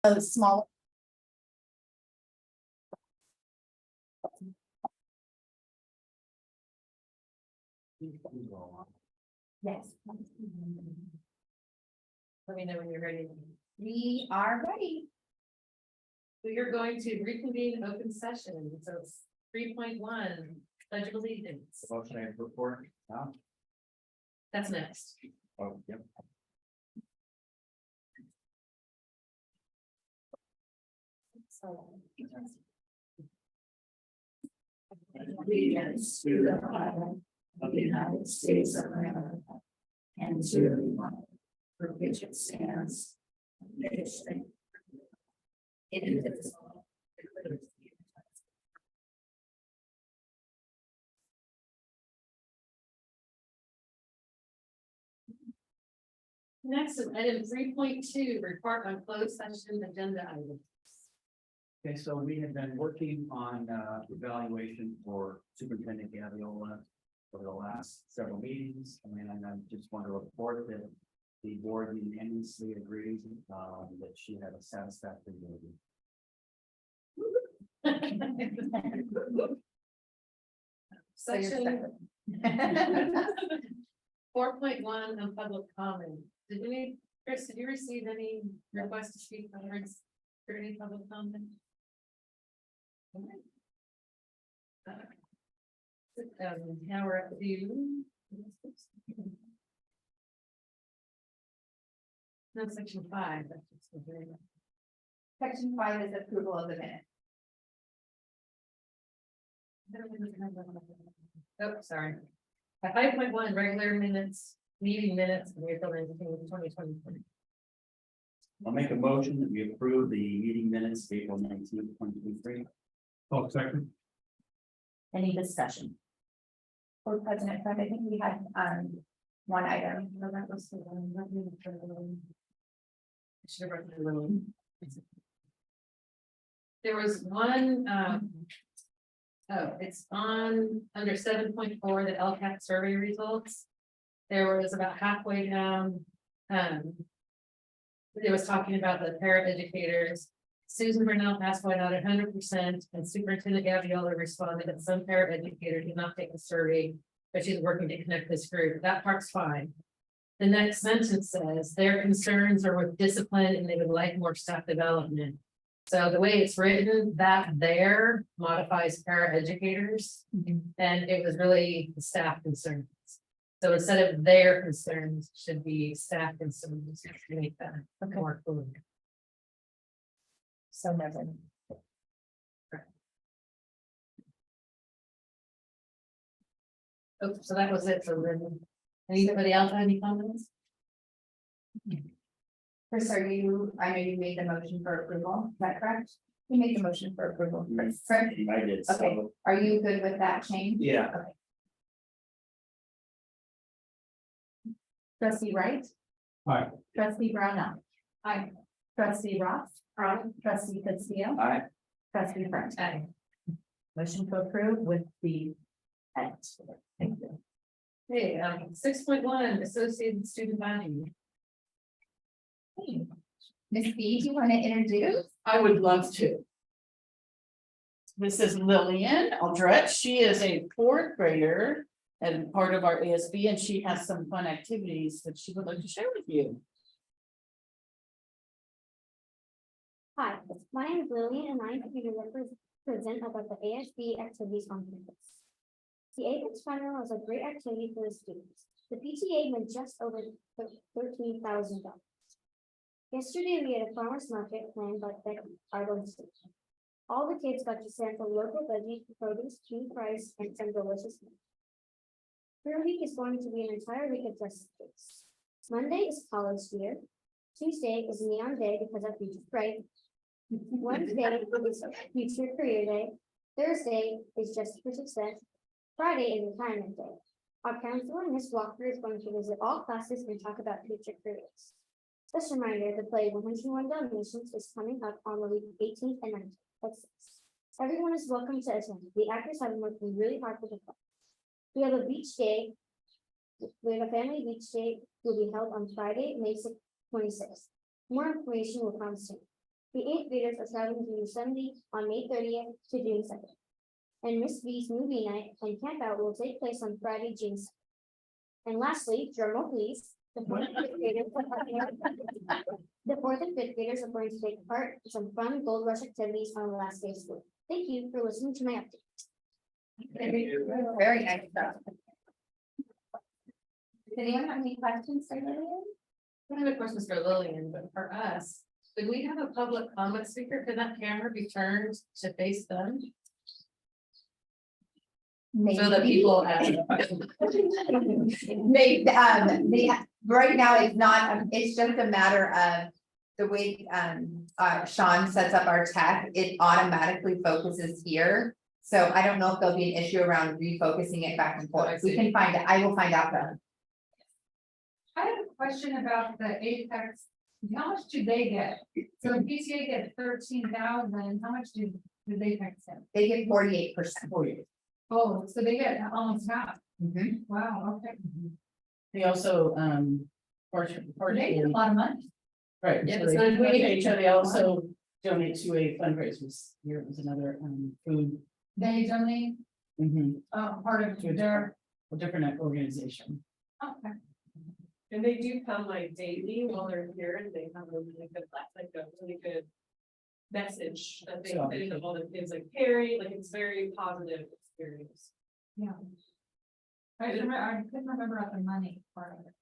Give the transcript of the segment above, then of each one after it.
a small. Yes. Let me know when you're ready. We are ready. We are going to reconvene open session, so it's 3.1, pledge of allegiance. Motion and report. That's next. Oh, yep. Allegiance to the flag of the United States of America and to the republic for which it stands, one nation, indivisible, with liberty and justice. Next is item 3.2, report on closed session agenda items. Okay, so we have been working on evaluation for Superintendent Gaviola for the last several meetings, and I just want to report that the board unanimously agrees that she had a satisfactory meeting. Section 4.1 on public comment. Chris, did you receive any requests to speak on words for any public comment? Now we're at you. No, section 5. That's just the very- Section 5 is approval of the minute. Oh, sorry. At 5.1, regular minutes, meeting minutes, of April 19, 2023. I'll make a motion that we approve the meeting minutes, April 19th, 2023. Oh, second. Any discussion? For President Trump, I think we had one item. No, that was the one. I should have written it little. There was one, oh, it's on under 7.4, the LCAT survey results. There was about halfway down, it was talking about the paraeducators. Susan Burnell passed by not 100%, and Superintendent Gaviola responded that some paraeducators did not take the survey, but she's working to connect this group. That part's fine. The next sentence says their concerns are with discipline and they would like more staff development. So the way it's written, that there modifies paraeducators, and it was really the staff concerns. So instead of their concerns, should be staff concerns to make that more clear. So noted. Oh, so that was it for then. Anybody else have any comments? Chris, are you, I know you made the motion for approval, is that correct? You made the motion for approval, Chris, correct? I did, Okay. so, Are you good with that change? yeah. Trustee Wright? Aye. Trustee Brownell? Aye. Trustee Ross? Aye. Trustee Castillo? Aye. Trustee French? Aye. Motion to approve with the edit. Thank you. Okay, 6.1, associated student body. Ms. B, do you want to introduce? I would love to. This is Lillian Aldrich. She is a fourth grader and part of our ASB, and she has some fun activities that she would like to share with you. Hi, my name is Lillian and I am here to present about the ASB activities on campus. The Apex Runner was a great activity for the students. The PTA made just over $13,000. Yesterday, we had a farmer's market planned by Becky, our station. All the kids got to sample local veggies, produce, cheap fries, and some delicious meat. Third week is going to be an entire week of dress days. Monday is college year. Tuesday is neon day because of Future Bright. Wednesday is Future Career Day. Thursday is Just for Success. Friday is Retirement Day. Our counselor, Miss Walker, is going to visit all classes and talk about future careers. Just a reminder, the play 101 Dalmatians is coming up on the week 18th and 19th. That's six. Everyone is welcome to attend. The actors have been working really hard for the play. We have a beach day. We have a family beach day will be held on Friday, May 26th. More information will come soon. The eighth graders are traveling to Yosemite on May 30th to June 2nd. And Miss V's movie night and campout will take place on Friday, June 2nd. And lastly, drum roll please, the fourth and fifth graders are going to take part in some fun Gold Rush activities on the last day of school. Thank you for listening to my update. Very nice stuff. Does anyone have any questions for Lillian? I have a question for Lillian, but for us, did we have a public comment speaker? Could that camera be turned to face them? So that people have. Maybe, right now it's not, it's just a matter of the way, Sean sets up our tech, it automatically focuses here. So I don't know if there'll be an issue around refocusing it back and forth. We can find, I will find out though. I have a question about the Apex. How much do they get? So the PTA gets 13,000, how much do the Apex get? They get 48%. Oh, so they get almost half. Mhm. Wow, okay. They also, They get a partially, lot of money. right, Yeah, so it's they, not really- they also donate to a fundraiser, here was another, food, They donate part of Good. their, a different organization. okay. And they do come like daily while they're here and they have a really good, like a really good message that they So- put into all the kids like carry, like it's very positive experience. Yeah. I couldn't remember about the money part of it.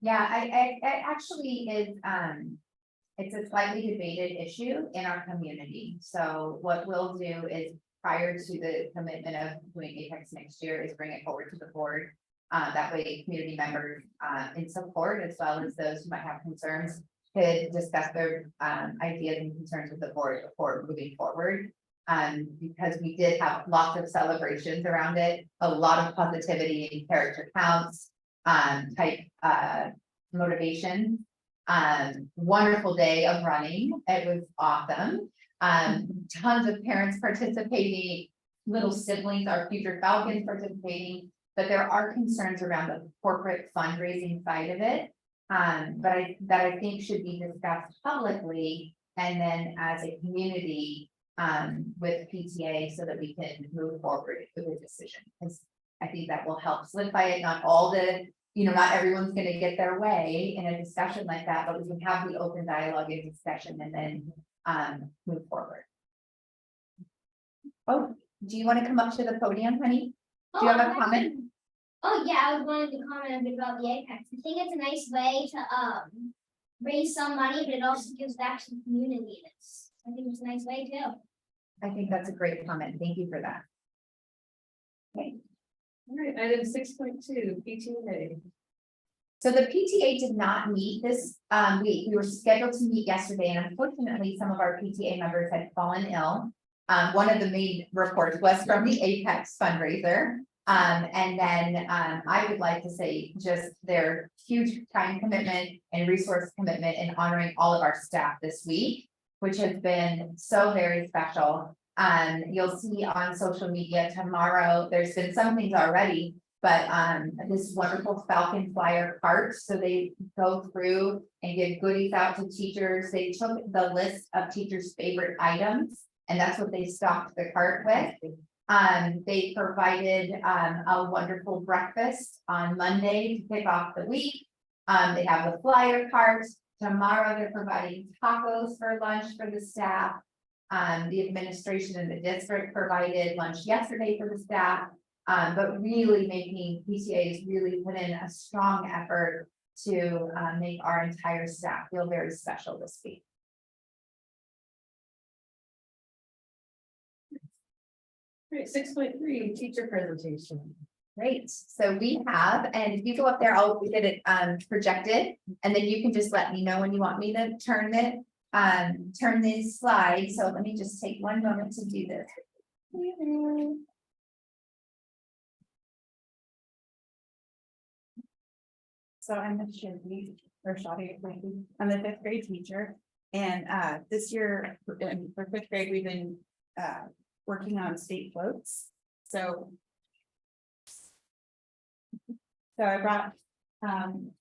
Yeah, I actually is, it's a slightly debated issue in our community. So what we'll do is prior to the commitment of doing Apex next year is bring it forward to the board. That way community members, in support as well as those who might have concerns could discuss their, ideas and concerns with the board before moving forward. Because we did have lots of celebrations around it, a lot of positivity and character counts, type, motivation. Wonderful day of running. It was awesome. Tons of parents participating, little siblings, our future Falcons participating, but there are concerns around the corporate fundraising side of it. That I think should be discussed publicly and then as a community, with PTA so that we can move forward with a decision. Because I think that will help solidify it, not all the, not everyone's gonna get their way in a discussion like that, but we can have the open dialogue and discussion and then, move forward. Oh, do you want to come up to the podium, honey? Do you have a comment? Oh, yeah, I was wanting to comment a bit about the Apex. I think it's a nice way to raise some money, but it also gives back to the community. I think it's a nice way too. I think that's a great comment. Thank you for that. All right, item 6.2, PTA. So the PTA did not meet this week. We were scheduled to meet yesterday, and unfortunately, some of our PTA members had fallen ill. One of the main reports was from the Apex fundraiser. And then I would like to say just their huge time commitment and resource commitment in honoring all of our staff this week, which has been so very special. You'll see on social media tomorrow, there's been some things already, but this wonderful Falcon flyer cart. So they go through and give goodies out to teachers. They took the list of teachers' favorite items, and that's what they stocked the cart with. They provided a wonderful breakfast on Monday to kick off the week. They have the flyer carts. Tomorrow they're providing tacos for lunch for the staff. The administration in the district provided lunch yesterday for the staff. But really making PTAs really put in a strong effort to make our entire staff feel very special this week. Great, 6.3, teacher presentation. Great, so we have, and if you go up there, I'll get it projected, and then you can just let me know when you want me to turn these slides. So let me just take one moment to do this. So I'm the Shirley or Shadi. I'm a fifth grade teacher. And this year for fifth grade, we've been working on state floats. So I brought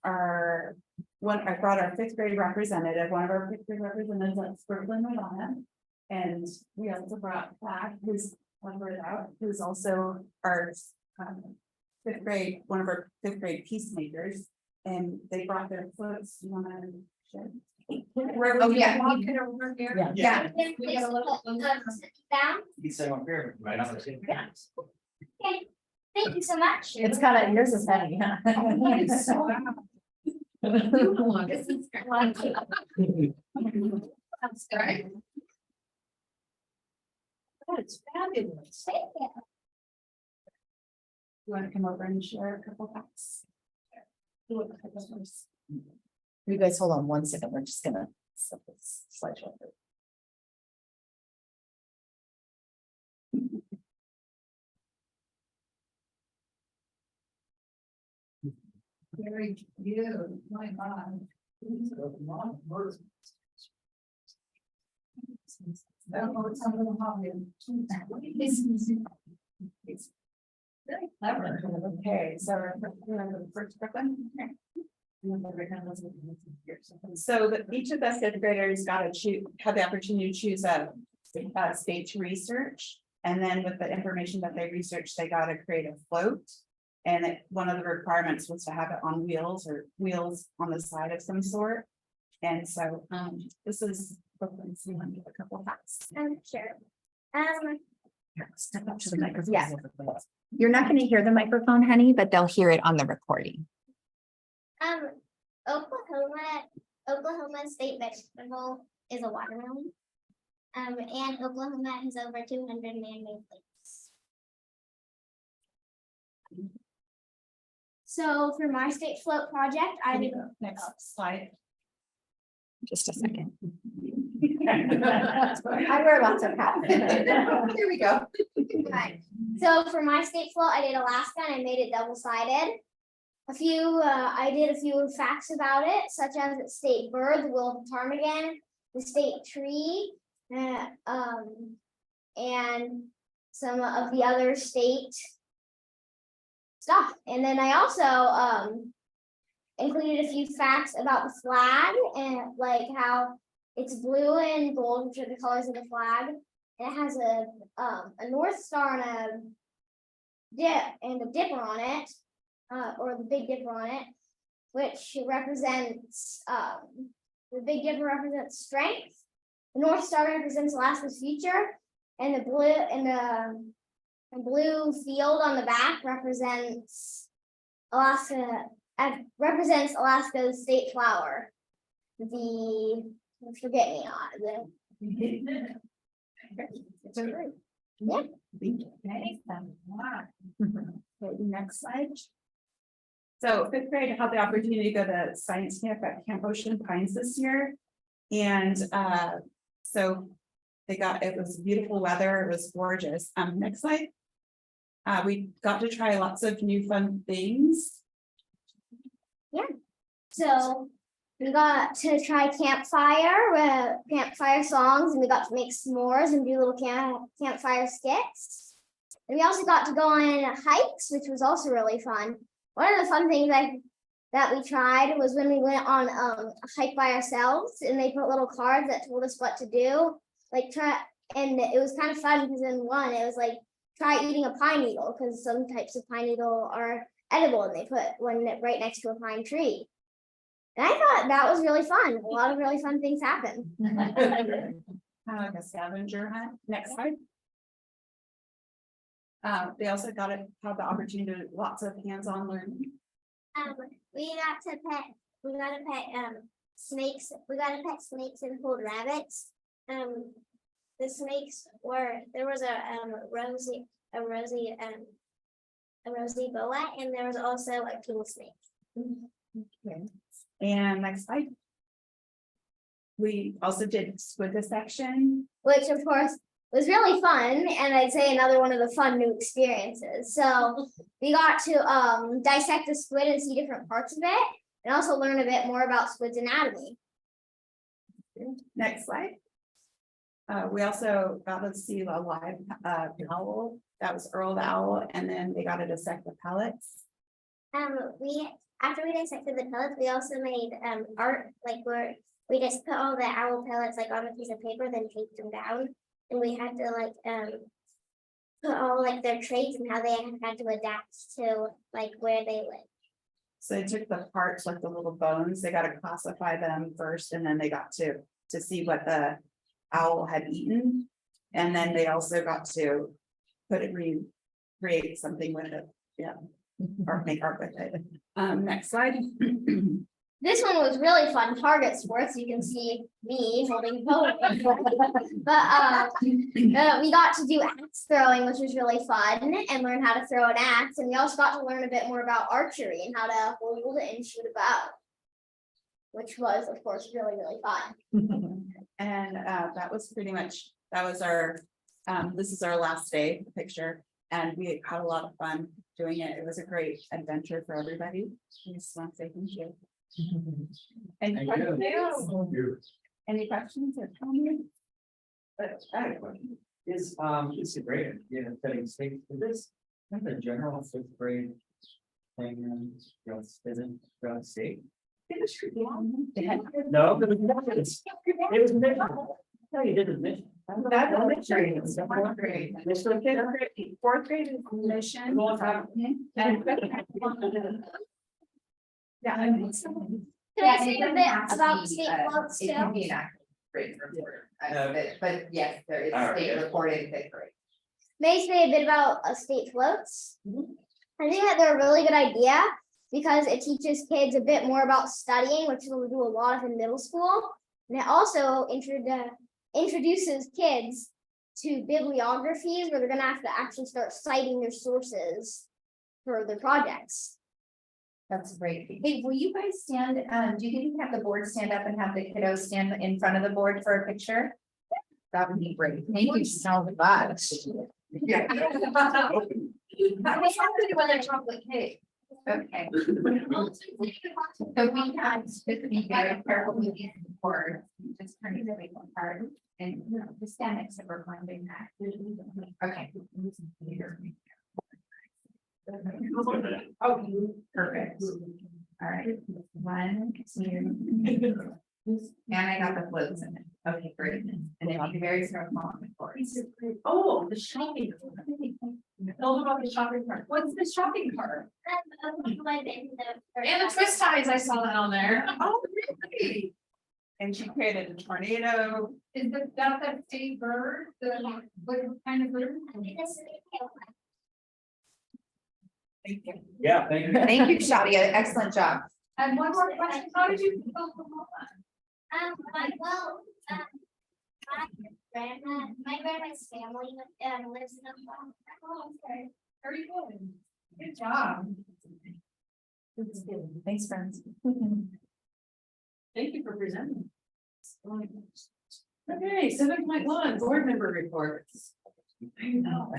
our I brought our fifth grade representative, one of our fifth grade representatives, that's Brooklyn Madonna. And we also brought back who's out, who's also our fifth grade, one of our fifth grade peacemakers. And they brought their floats. You wanna share? Oh, yeah. Yeah. Down. You said I'm here, right? Okay, thank you so much. It's kind of, yours is heavy, huh? I'm sorry. That's fabulous. You wanna come over and share a couple facts? You guys hold on one second, we're just gonna set this slideshow. Very good, my God. It's very clever. Okay, so remember the first Brooklyn? So that each of the fifth graders got to choose, had the opportunity to choose a state to research. And then with the information that they researched, they got to create a float. And one of the requirements was to have it on wheels or wheels on the side of some sort. And so this is Brooklyn's, we want to give a couple facts. Sure. Step up to the microphone. Yeah. You're not gonna hear the microphone, honey, but they'll hear it on the recording. Oklahoma state vegetable is a watermelon. And Oklahoma has over 200 man-made lakes. So for my state float project, I did. Next slide. Just a second. I wear lots of hats. Here we go. Right. So for my state float, I did Alaska and I made it double-sided. I did a few facts about it, such as the state bird, the willow ptarmigan, the state tree, and some of the other state stuff. And then I also included a few facts about the flag and like how it's blue and gold, which are the colors of the flag. And it has a North Star and a dipper on it, or the Big Dipper on it, which represents the Big Dipper represents strength. The North Star represents Alaska's future, and the blue field on the back represents Alaska's state flower. Forget-me-not. Yeah. Okay, next slide. So fifth grade had the opportunity to go to science camp at Camp Ocean Pines this year. And so it was beautiful weather, it was gorgeous. Next slide. We got to try lots of new fun things. Yeah. So we got to try campfire songs, and we got to make s'mores and do little campfire skits. And we also got to go on hikes, which was also really fun. One of the fun things that we tried was when we went on a hike by ourselves, and they put little cards that told us what to do. And it was kind of fun because in one, it was like, try eating a pine needle, because some types of pine needle are edible, and they put one right next to a pine tree. And I thought that was really fun. A lot of really fun things happen. Kind of like a scavenger hunt. Next slide. They also have the opportunity to do lots of hands-on learning. We got to pet snakes. We got to pet snakes and hold rabbits. The snakes there was a rosy boa, and there was also a king snake. Okay. And next slide. We also did squid dissection. Which of course was really fun, and I'd say another one of the fun new experiences. So we got to dissect the squid and see different parts of it, and also learn a bit more about squid's anatomy. Next slide. We also got to see a live owl. That was Earl the owl, and then they got to dissect the pellets. after we dissected the pellets, we also made art, like where we just put all the owl pellets like on a piece of paper, then taped them down. And we had to like put all like their traits and how they had to adapt to like where they live. So they took the parts, like the little bones, they gotta classify them first, and then they got to see what the owl had eaten. And then they also got to put it, create something with it, yeah, or make art with it. Next slide. This one was really fun, target sports. You can see me holding pole. But we got to do axe throwing, which was really fun, and learn how to throw an axe. And we also got to learn a bit more about archery and how to hold it and shoot a bow, which was, of course, really, really fun. And that was pretty much, that was our, this is our last day picture. And we had a lot of fun doing it. It was a great adventure for everybody. I just want to say thank you. Any questions? Any questions or comments? But I had a question. Is, it's a great, you know, setting stage for this, kind of a general fifth grade thing, isn't throughout the state? No, but it was mission. No, you did the mission. That's a mission. Fourth grade. Fourth grade is mission. Yeah. Can I say a bit about state floats It too? can be an active grade report, but yes, there is All right. state reported fifth grade. May I say a bit about state floats? I think that they're a really good idea because it teaches kids a bit more about studying, which we'll do a lot of in middle school. And it also introduces kids to bibliographies where they're gonna have to actually start citing their sources for their projects. That's great. Hey, will you guys stand, do you think you can have the board stand up and have the kiddos stand in front of the board for a picture? That would be great. Thank you so much. Yeah. Chocolate cake. Okay. So we have to be very careful with these boards, just turn it away from part and just stand next to her finding that. Okay. Oh, perfect. All right, 1, 2. And I got the floats in it. Okay, great. And then I'll be very small, of course. Oh, the shopping. Tell them about the shopping cart. What's the shopping cart? And the twist ties, I saw that on there. Oh, really? And she created a tornado. Is that state bird, what kind of bird? Thank you. Yeah, thank you. Thank you, Shadia. Excellent job. And one more question, how did you build the wall? My grandma's family lives in a. Very good. Good job. Thanks, friends. Thank you for presenting. Okay, 7.1, board member reports. I know.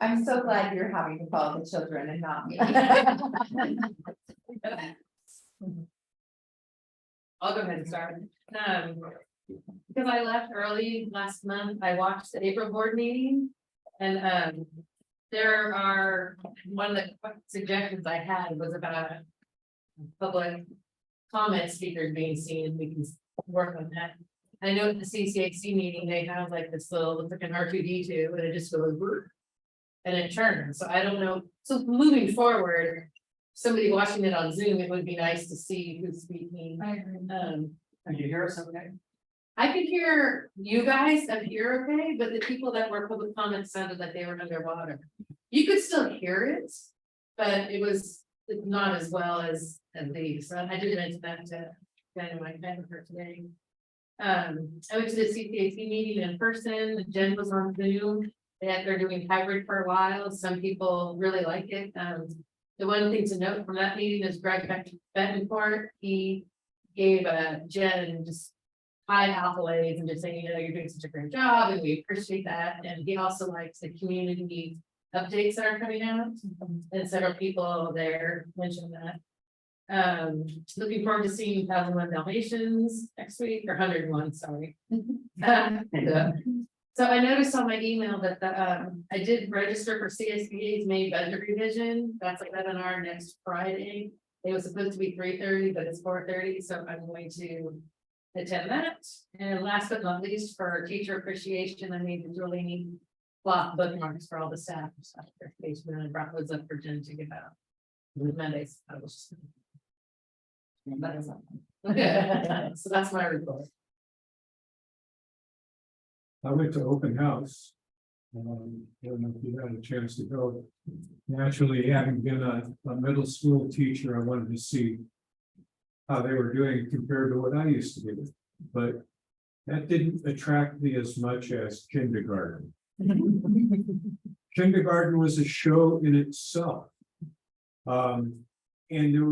I'm so glad you're having to call the children and not me. I'll go ahead and start. Because I left early last month, I watched the April board meeting. And there are, one of the suggestions I had was about public comment speakers being seen, we can work on that. I know at the CCAC meeting, they have like this little, looks like an R2D2, and it just goes "Brr," and it turns, so I don't know, so moving forward. Somebody watching it on Zoom, it would be nice to see who's speaking. I agree. Can you hear us okay? I could hear you guys up here okay, but the people that were public comments sounded like they were underwater. You could still hear it, but it was not as well as these, so I did mention that to kind of my friend for today. I went to the CPAC meeting in person, Jen was on Zoom, they're doing hybrid for a while, some people really like it. The one thing to note from that meeting is Greg Betancourt, he gave Jen just high accolades and just saying, you know, you're doing such a great job and we appreciate that. And he also likes the community updates that are coming out. And several people there mentioned that. Looking forward to seeing 1001 Dalmatians next week, or 101, sorry. So So I noticed on my email that I did register for CSBA's May budget revision. That's a webinar next Friday. It was supposed to be 3:30, but it's 4:30, so I'm going to attend that. And last but not least, for teacher appreciation, I made the really neat block bookmarks for all the staff. and stuff. And I brought those up for Jen to give out. Mondays, I was just. That is all. So that's my report. I went to open house. I don't know if you had a chance to go. Naturally, having been a middle school teacher, I wanted to see how they were doing compared to what I used to do. But that didn't attract me as much as kindergarten. Kindergarten was a show in itself. And there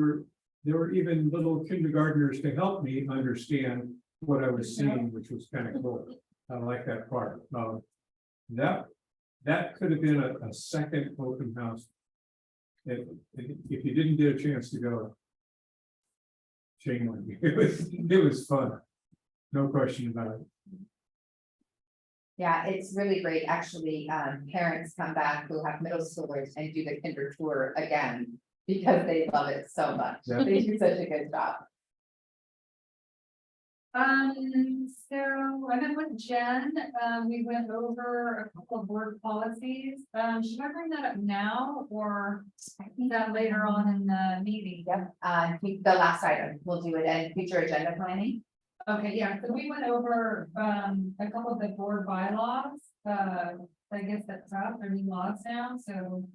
were even little kindergartners to help me understand what I was seeing, which was kind of cool. I like that part. That could have been a second open house. If you didn't get a chance to go. Shame on you. It was fun. No question about it. Yeah, it's really great. Actually, parents come back who have middle schoolers and do the kinder tour again because they love it so much. Yeah. They do such a good job. So I met with Jen, we went over a couple of board policies, should I bring that up now or that later on in the meeting? Yep, the last item, we'll do it in future agenda planning. Okay, yeah, so we went over, a couple of the board bylaws, I guess that's up, there are new laws now, so.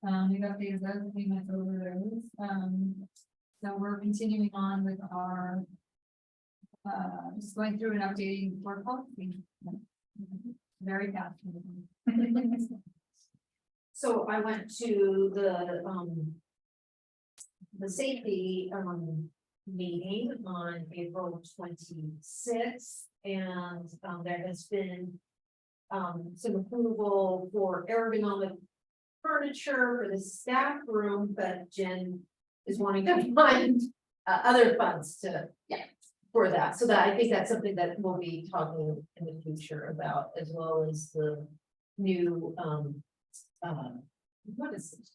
We've updated those, we went over those, so we're continuing on with our. Just going through and updating board policy. Very fast. So I went to the safety, meeting on April 26th, and, there has been some approval for ergonomic furniture for the staff room, but Jen is wanting to find, other funds to, for that, so that I think that's something that we'll be talking in the future about, as well as the new, what is it?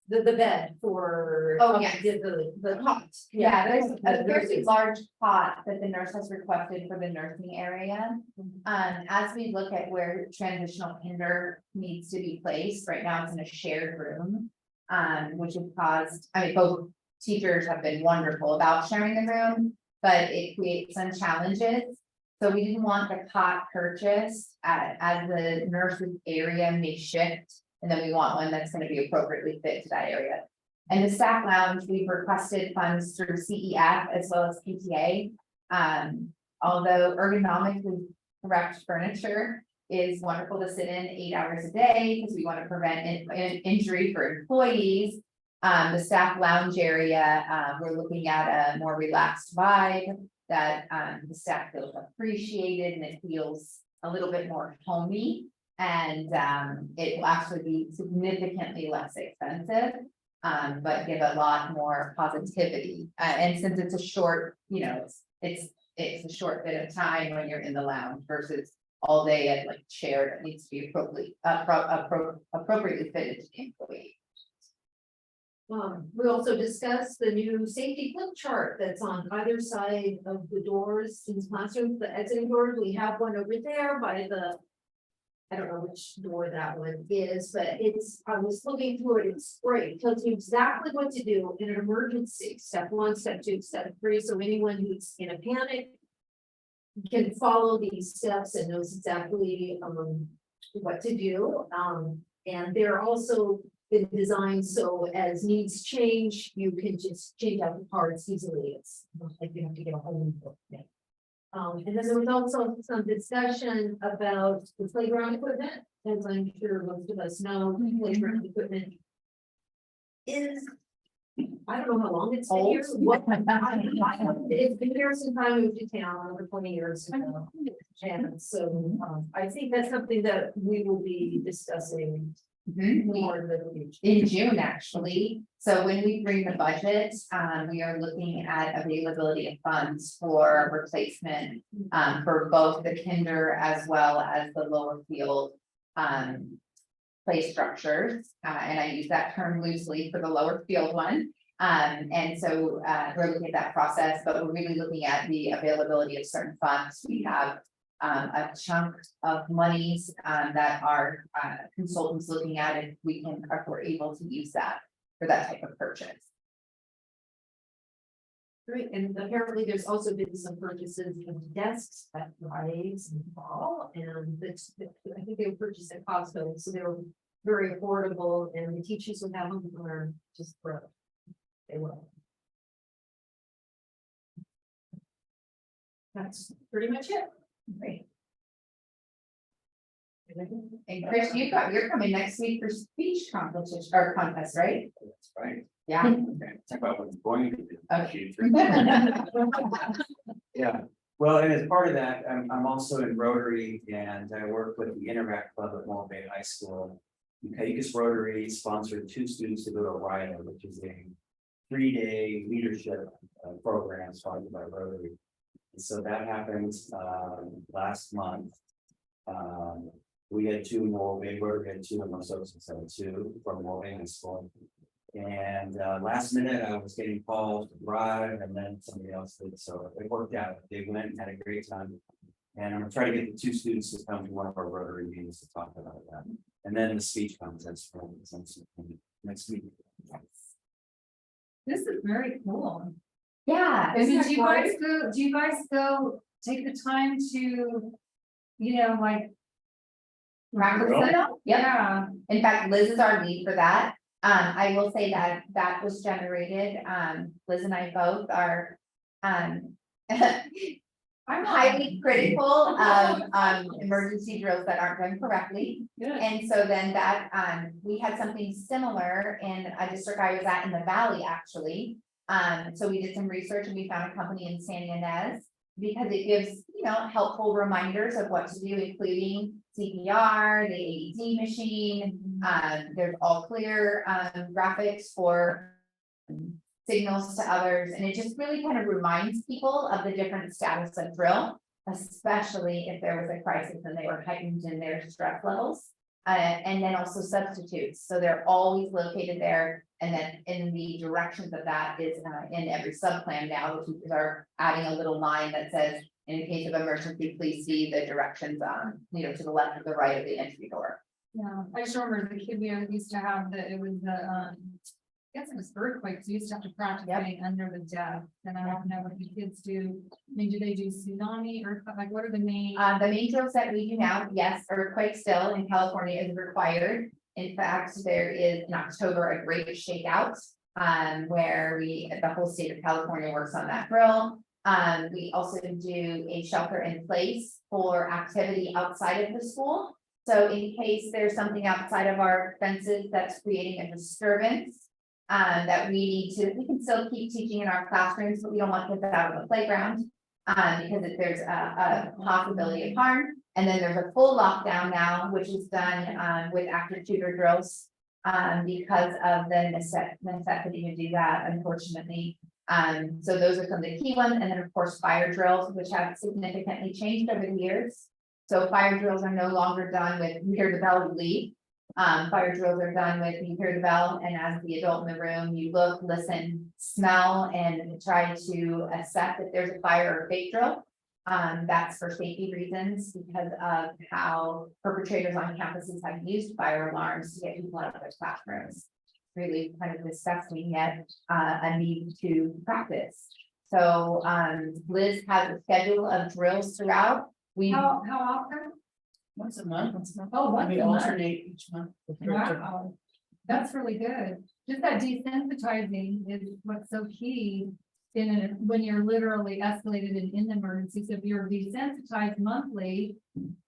The bed for. Oh, yes. The cot. Yeah, there's a very large pot that the nurse has requested for the nursing area. As we look at where transitional kinder needs to be placed, right now it's in a shared room. Which has caused, I mean, both teachers have been wonderful about sharing the room, but it creates some challenges. So we didn't want the cot purchased as the nurses area may shift. And then we want one that's gonna be appropriately fit to that area. And the staff lounge, we've requested funds through CEF as well as PTA. Although ergonomically correct furniture is wonderful to sit in 8 hours a day, because we want to prevent injury for employees. The staff lounge area, we're looking at a more relaxed vibe that the staff feels appreciated and it feels a little bit more homey. And it will actually be significantly less expensive, but give a lot more positivity. And since it's a short, you know, it's a short bit of time when you're in the lounge versus all day at like chair that needs to be appropriately fitted to the employee. We also discussed the new safety flip chart that's on either side of the doors in classrooms, the exiting doors. We have one over there by the. I don't know which door that one is, but I was looking through it, it's great, it tells you exactly what to do in an emergency, step 1, step 2, step 3, so anyone who's in a panic. Can follow these steps and knows exactly what to do. And they're also been designed so as needs change, you can just change out the parts easily. It's not like you have to get a whole new book. And then there was also some discussion about the playground equipment, as I'm sure most of us know, playground equipment is. I don't know how long it's been here. It's been here since I moved to town over 20 years ago. And so I think that's something that we will be discussing Mhm. More than In June, actually. So when we bring the budget, we are looking at availability of funds for replacement. For both the kinder as well as the lower field. Play structures, and I use that term loosely for the lower field one. And so, we're looking at that process, but we're really looking at the availability of certain funds. We have. A chunk of monies, that our consultants looking at if we can, if we're able to use that for that type of purchase. Great, and apparently there's also been some purchases of desks at Rise and Fall, and that's, I think they were purchased at Costco, so they were very affordable, and the teachers would have them or just for. They will. That's pretty much it. Great. And Chris, you're coming next week for speech competition or contest, right? That's right. Yeah. Talk about what's going to do. Okay. Yeah, well, and as part of that, I'm also in Rotary and I work with the Interact Club at Morro Bay High School. Cayugas Rotary sponsored 2 students to go to RIDA, which is a 3-day leadership program sponsored by Rotary. And so that happened last month. We had 2 Morro Bay, Rotary had 2 and Los Osos had 2 from Morro Bay High School. And last minute, I was getting calls to drive and then somebody else did, so it worked out. They went and had a great time. And I'm gonna try to get the 2 students to come to one of our Rotary meetings to talk about that. And then the speech contest for next week. This is very cool. Yeah. And isn't did that you guys great? go, do you guys go take the time to, you know, like, Practice it out? Yep. yeah, In fact, Liz is our lead for that. I will say that that was generated, Liz and I both are, I'm highly critical of, emergency drills that aren't done correctly. Good. And so then that, we had something similar in a district I was at in the valley, actually. So we did some research and we found a company in San Ynez. Because it gives, you know, helpful reminders of what to do, including CPR, the AED machine. There's all clear, graphics for signals to others, and it just really kind of reminds people of the different status of drill, especially if there was a crisis and they were heightened in their stress levels. And then also substitutes, so they're always located there, and then in the directions of that is in every sub-plan now, the teachers are adding a little line that says, in case of emergency, please see the directions, you know, to the left or the right of the entry door. yeah, I just remember the kid we used to have that, it was the, I guess it was earthquakes, we used to have to practice Yep. getting under the deck, and I don't know what the kids do. I mean, do they do tsunami or like, what are the main? The main drills that we do now, yes, earthquake still in California is required. In fact, there is in October a great shakeout, where the whole state of California works on that drill. We also do a shelter in place for activity outside of the school. So in case there's something outside of our fences that's creating a disturbance, that we can still keep teaching in our classrooms, but we don't want kids out on the playground. Because if there's a possibility of harm, and then there's a full lockdown now, which is done, with active shooter drills. Because of the necessity to do that, unfortunately. So those are some of the key ones, and then of course, fire drills, which have significantly changed over the years. So fire drills are no longer done with you hear the bell, you leave. Fire drills are done with you hear the bell, and as the adult in the room, you look, listen, smell, and try to assess if there's a fire or fake drill. That's for safety reasons because of how perpetrators on campuses have used fire alarms to get people out of their classrooms. Really kind of disgusting, yet a need to practice. So Liz has a schedule of drills throughout. We How often? Once a month. Oh, once We a month. alternate each month. Wow, that's really good. Just that desensitizing is what's so key when you're literally escalated in emergency. So if you're desensitized monthly,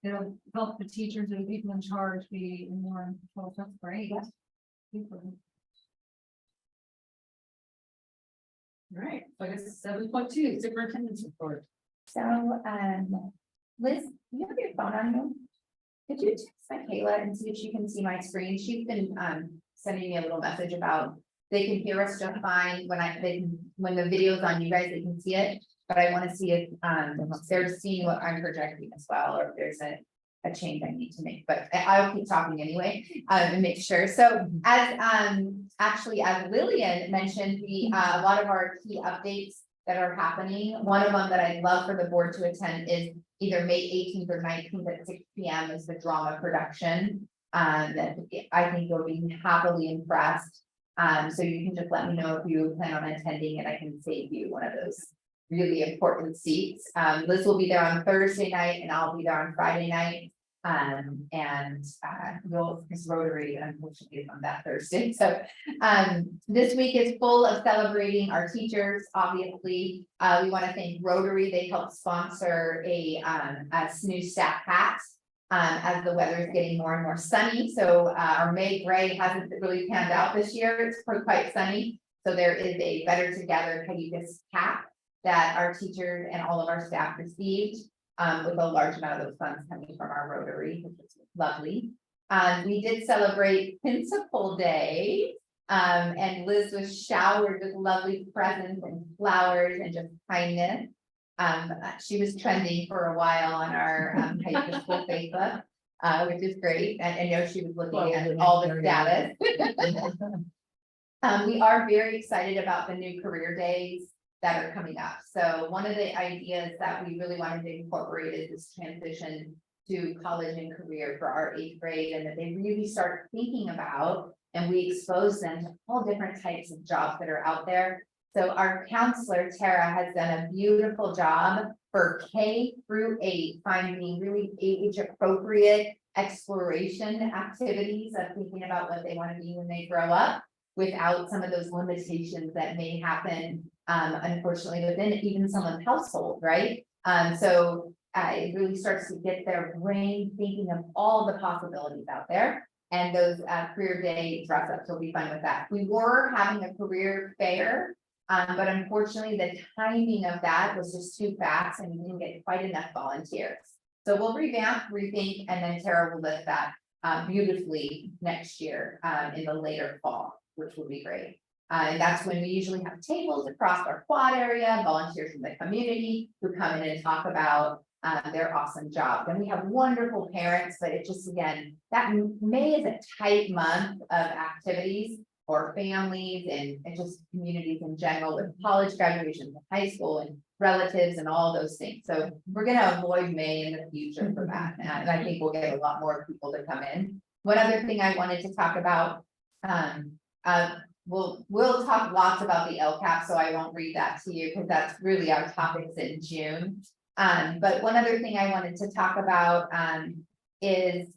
it'll help the teachers and people in charge be more in control. That's great. Super. Right, so I guess 7.2 superintendent's report. so Liz, you have your phone on you? Could you text Michaela and see if she can see my screen? She's been sending me a little message about they can hear us just fine when the video's on you guys, they can see it. But I want to see if they're seeing what I'm projecting as well, or if there's a change I need to make, but I'll keep talking anyway, and make sure. So as actually, as Lillian mentioned, a lot of our key updates that are happening. One of them that I'd love for the board to attend is either May 18th or 19th at 6 p.m. is the drama production. That I think you'll be happily impressed. So you can just let me know if you plan on attending and I can save you one of those really important seats. Liz will be there on Thursday night and I'll be there on Friday night. Because Rotary unfortunately is on that Thursday. So this week is full of celebrating our teachers. Obviously, we want to thank Rotary. They helped sponsor a new staff hats as the weather is getting more and more sunny. So our May gray hasn't really panned out this year. It's quite sunny. So there is a Better Together Cayugas cap that our teachers and all of our staff received. With a large amount of those funds coming from our Rotary, which is lovely. We did celebrate Principal Day, and Liz was showered with lovely presents and flowers and just kindness. She was trending for a while on our Cayuga School Facebook, which is great. And I know she was looking at all the status. We are very excited about the new career days that are coming up. So one of the ideas that we really wanted to incorporate is this transition to college and career for our 8th grade, and that they really start thinking about, and we expose them to all different types of jobs that are out there. So our counselor, Tara, has done a beautiful job for K through 8, finding really age appropriate exploration activities of thinking about what they want to be when they grow up, without some of those limitations that may happen unfortunately within even someone's household, right? So it really starts to get their brain thinking of all the possibilities out there, and those career day dress ups will be fun with that. We were having a career fair, but unfortunately the timing of that was just too fast and we didn't get quite enough volunteers. So we'll revamp, rethink, and then Tara will lift that beautifully next year in the later fall, which will be great. And that's when we usually have tables across our quad area, volunteers from the community who come in and talk about their awesome job. And we have wonderful parents, but it just, again, that May is a tight month of activities for families and just communities in general, with college graduations, high school, and relatives and all those things. So we're going to avoid May in the future for that. And I think we'll get a lot more people to come in. One other thing I wanted to talk about, we'll talk lots about the LCAP, so I won't read that to you because that's really our topics in June. But one other thing I wanted to talk about is,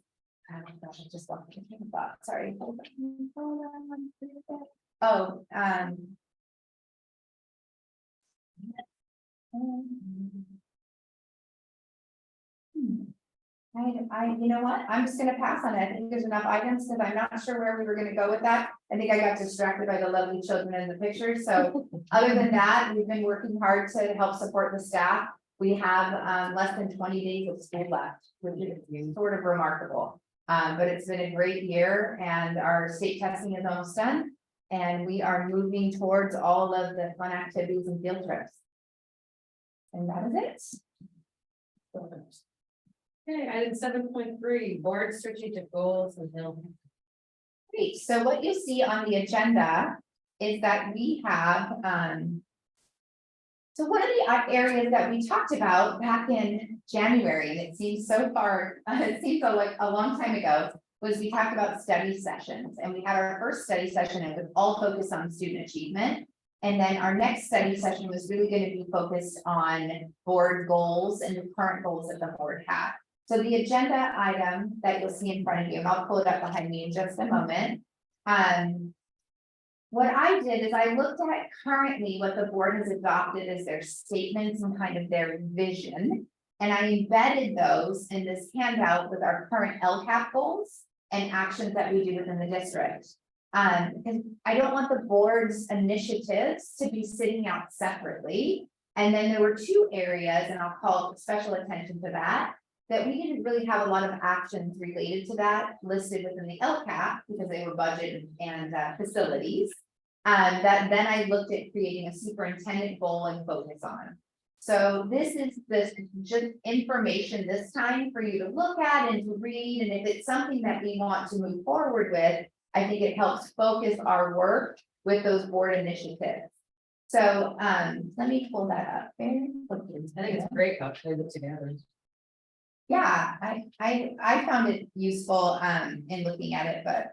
oh gosh, I just lost my train of thought. Sorry. Hold on. You know what? I'm just gonna pass on it. I think there's enough items because I'm not sure where we were gonna go with that. I think I got distracted by the lovely children in the pictures. So other than that, we've been working hard to help support the staff. We have less than 20 days of school left, which is sort of remarkable. But it's been a great year and our state testing is almost done. And we are moving towards all of the fun activities and field trips. And that is it. Okay, item 7.3, board strategic goals and building. Great, so what you see on the agenda is that we have, so one of the areas that we talked about back in January, and it seems so far, it seems like a long time ago, was we talked about study sessions, and we had our first study session and it was all focused on student achievement. And then our next study session was really going to be focused on board goals and the current goals that the board had. So the agenda item that you'll see in front of you, and I'll pull it up behind me in just a moment. What I did is I looked at currently what the board has adopted as their statements and kind of their vision. And I embedded those in this handout with our current LCAP goals and actions that we do within the district. Because I don't want the board's initiatives to be sitting out separately. And then there were two areas, and I'll call special attention to that. that we didn't really have a lot of actions related to that listed within the LCAP because they were budget and facilities. That then I looked at creating a superintendent goal and focus on. So this is just information this time for you to look at and to read, and if it's something that we want to move forward with, I think it helps focus our work with those board initiatives. So, let me pull that up. I think it's great how they put together. Yeah, I found it useful, in looking at it, but.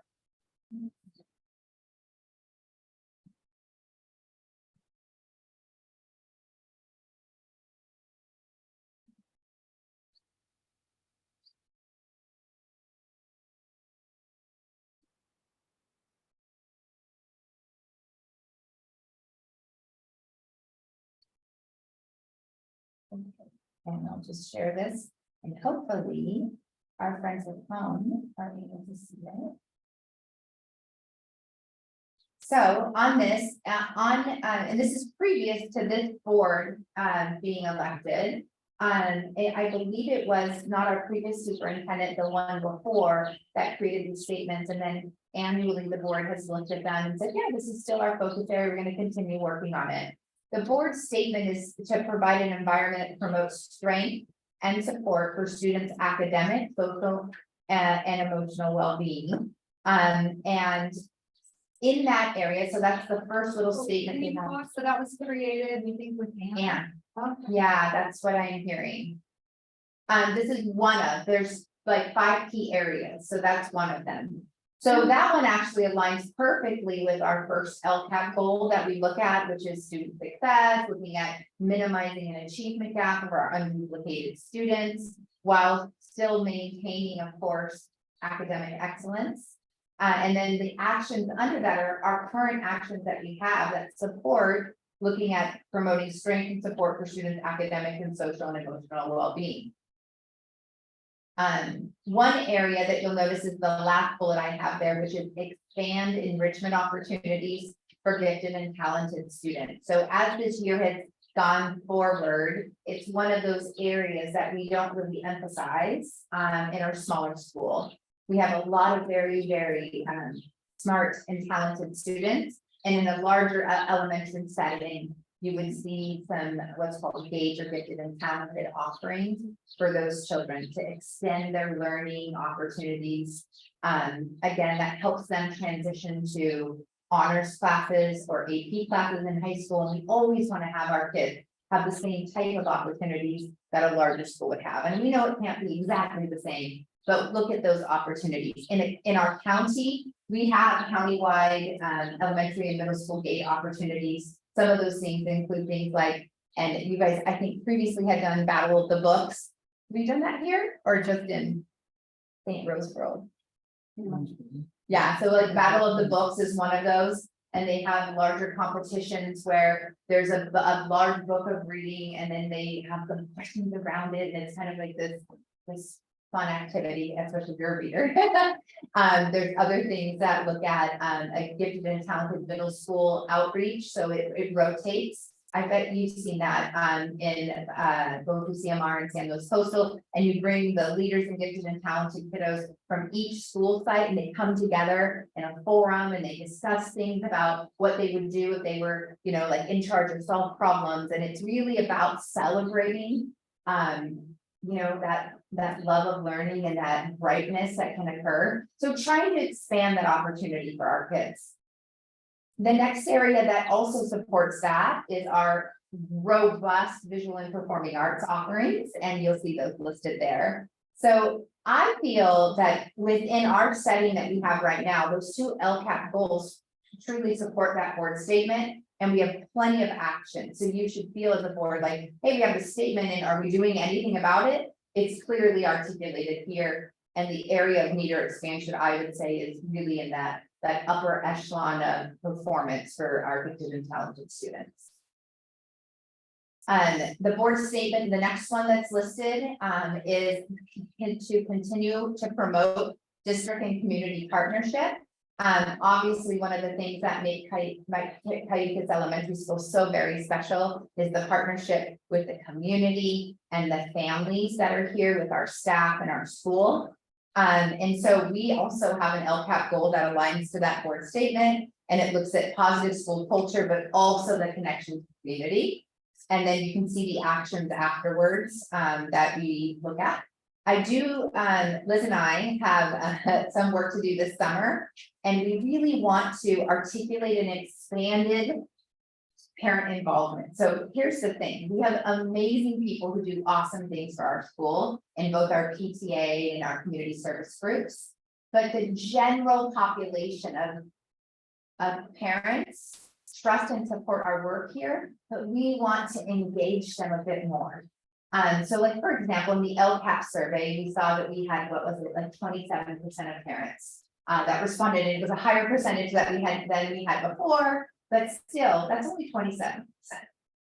And I'll just share this, and hopefully our friends at home are able to see it. So on this, and this is previous to this board being elected. I believe it was not our previous superintendent, the one before, that created these statements, and then annually the board has looked at them and said, yeah, this is still our focus area, we're gonna continue working on it. The board's statement is to provide an environment that promotes strength and support for students' academic, social, and emotional well-being. And in that area, so that's the first little statement they have. So that was created, we think with Anne. And, yeah, that's what I'm hearing. This is one of, there's like 5 key areas, so that's one of them. So that one actually aligns perfectly with our first LCAP goal that we look at, which is student success, looking at minimizing an achievement gap for our unduplicated students, while still maintaining, of course, academic excellence. And then the actions under that are our current actions that we have that support looking at promoting strength and support for students' academic and social and emotional well-being. One area that you'll notice is the last bullet I have there, which is expand enrichment opportunities for gifted and talented students. So as this year has gone forward, it's one of those areas that we don't really emphasize in our smaller school. We have a lot of very, very smart and talented students, and in a larger elementary setting, you would see some what's called engaged or gifted and talented offerings for those children to extend their learning opportunities. Again, that helps them transition to honors classes or AP classes in high school. And we always want to have our kids have the same type of opportunities that a larger school would have. And we know it can't be exactly the same, but look at those opportunities. In our county, we have countywide elementary and middle school gate opportunities. Some of those things include things like, and you guys, I think previously had done Battle of the Books. Have we done that here or just in St. Roseboro? Yeah, so like Battle of the Books is one of those, and they have larger competitions where there's a large book of reading, and then they have some questions around it, and it's kind of like this fun activity, especially if you're a reader. There's other things that look at a gifted and talented middle school outreach, so it rotates. I bet you've seen that in both UCMR and San Luis Coastal, and you bring the leaders and gifted and talented kiddos from each school site, and they come together in a forum and they discuss things about what they would do if they were, you know, like in charge of solve problems. And it's really about celebrating, you know, that love of learning and that brightness that can occur. So trying to expand that opportunity for our kids. The next area that also supports that is our robust visual and performing arts offerings, and you'll see those listed there. So I feel that within our setting that we have right now, those 2 LCAP goals truly support that board statement, and we have plenty of action. So you should feel as a board like, hey, we have a statement, and are we doing anything about it? It's clearly articulated here, and the area of need or expansion, I would say, is really in that upper echelon of performance for our gifted and talented students. The board statement, the next one that's listed is to continue to promote district and community partnership. Obviously, one of the things that make Cayucas Elementary School so very special is the partnership with the community and the families that are here with our staff and our school. And so we also have an LCAP goal that aligns to that board statement, and it looks at positive school culture, but also the connection to community. And then you can see the actions afterwards that we look at. I do, Liz and I have some work to do this summer, and we really want to articulate an expanded parent involvement. So here's the thing, we have amazing people who do awesome things for our school in both our PTA and our community service groups. But the general population of parents trust and support our work here, but we want to engage them a bit more. So like, for example, in the LCAP survey, we saw that we had, what was it, like 27% of parents that responded, and it was a higher percentage that we had before, but still, that's only 27%.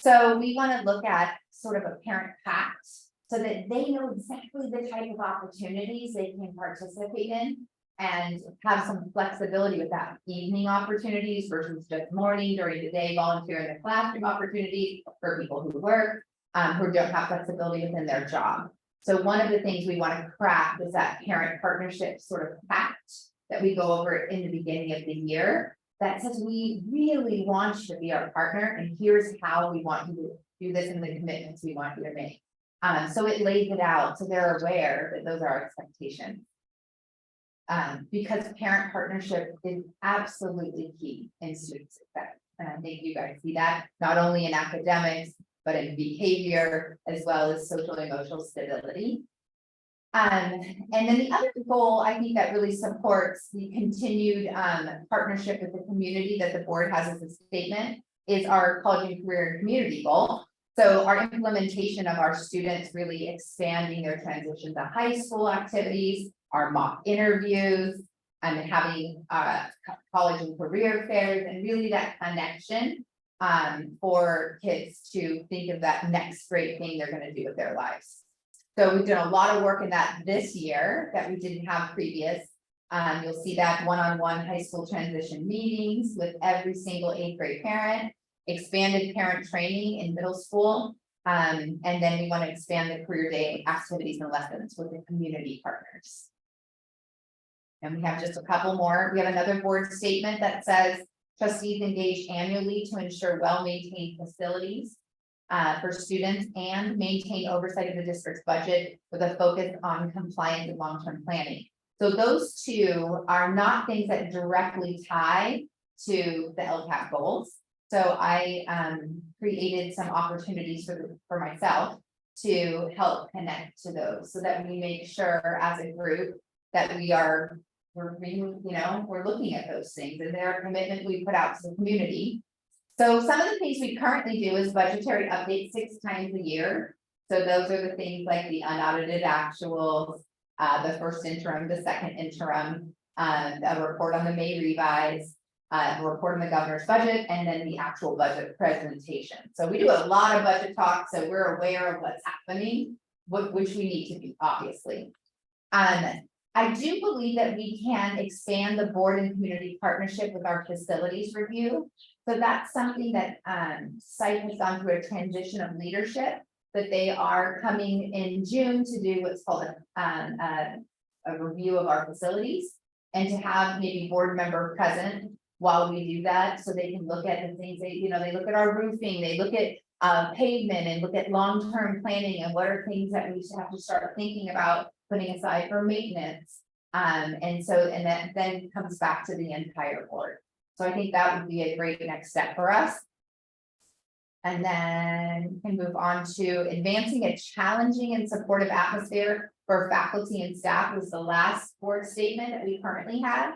So we want to look at sort of a parent pact so that they know exactly the type of opportunities they can participate in and have some flexibility with that, evening opportunities versus just morning, during the day, volunteer in the classroom opportunities for people who work, who don't have flexibility within their job. So one of the things we want to craft is that parent partnership sort of pact that we go over in the beginning of the year that says we really want you to be our partner, and here's how we want you to do this and the commitments we want you to make. So it lays it out so they're aware that those are our expectations. Because parent partnership is absolutely key in student success. And I think you guys see that not only in academics, but in behavior, as well as social and emotional stability. And then the other goal, I think, that really supports the continued partnership with the community that the board has as a statement is our college and career and community goal. So our implementation of our students really expanding their transition to high school activities, our mock interviews, and having college and career fairs, and really that connection for kids to think of that next great thing they're going to do with their lives. So we've done a lot of work in that this year that we didn't have previous. You'll see that one-on-one high school transition meetings with every single 8th grade parent, expanded parent training in middle school. And then we want to expand the career day activities and lessons with the community partners. And we have just a couple more. We have another board statement that says trustees engage annually to ensure well-maintained facilities for students and maintain oversight of the district's budget with a focus on compliance and long-term planning. So those two are not things that directly tie to the LCAP goals. So I created some opportunities for myself to help connect to those so that we make sure as a group that we're looking at those things, and they're a commitment we put out to the community. So some of the things we currently do is budgetary updates 6 times a year. So those are the things like the unaudited actuals, the first interim, the second interim, a report on the May revise, a report on the governor's budget, and then the actual budget presentation. So we do a lot of budget talk, so we're aware of what's happening, which we need to be, obviously. I do believe that we can expand the board and community partnership with our facilities review. So that's something that site has gone through a transition of leadership, but they are coming in June to do what's called a review of our facilities, and to have maybe board member present while we do that, so they can look at the things they look at our roofing, they look at pavement, and look at long-term planning and what are things that we have to start thinking about putting aside for maintenance. And that then comes back to the entire board. So I think that would be a great next step for us. And then we can move on to advancing a challenging and supportive atmosphere for faculty and staff was the last board statement that we currently have.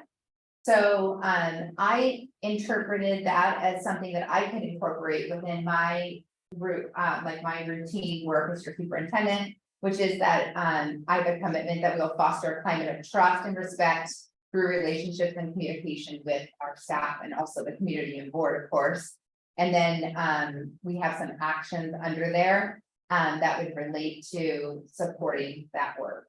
So I interpreted that as something that I can incorporate within my group, like my routine work as your superintendent, which is that I have a commitment that we'll foster a climate of trust and respect through relationships and communication with our staff and also the community and board, of course. And then we have some actions under there that would relate to supporting that work.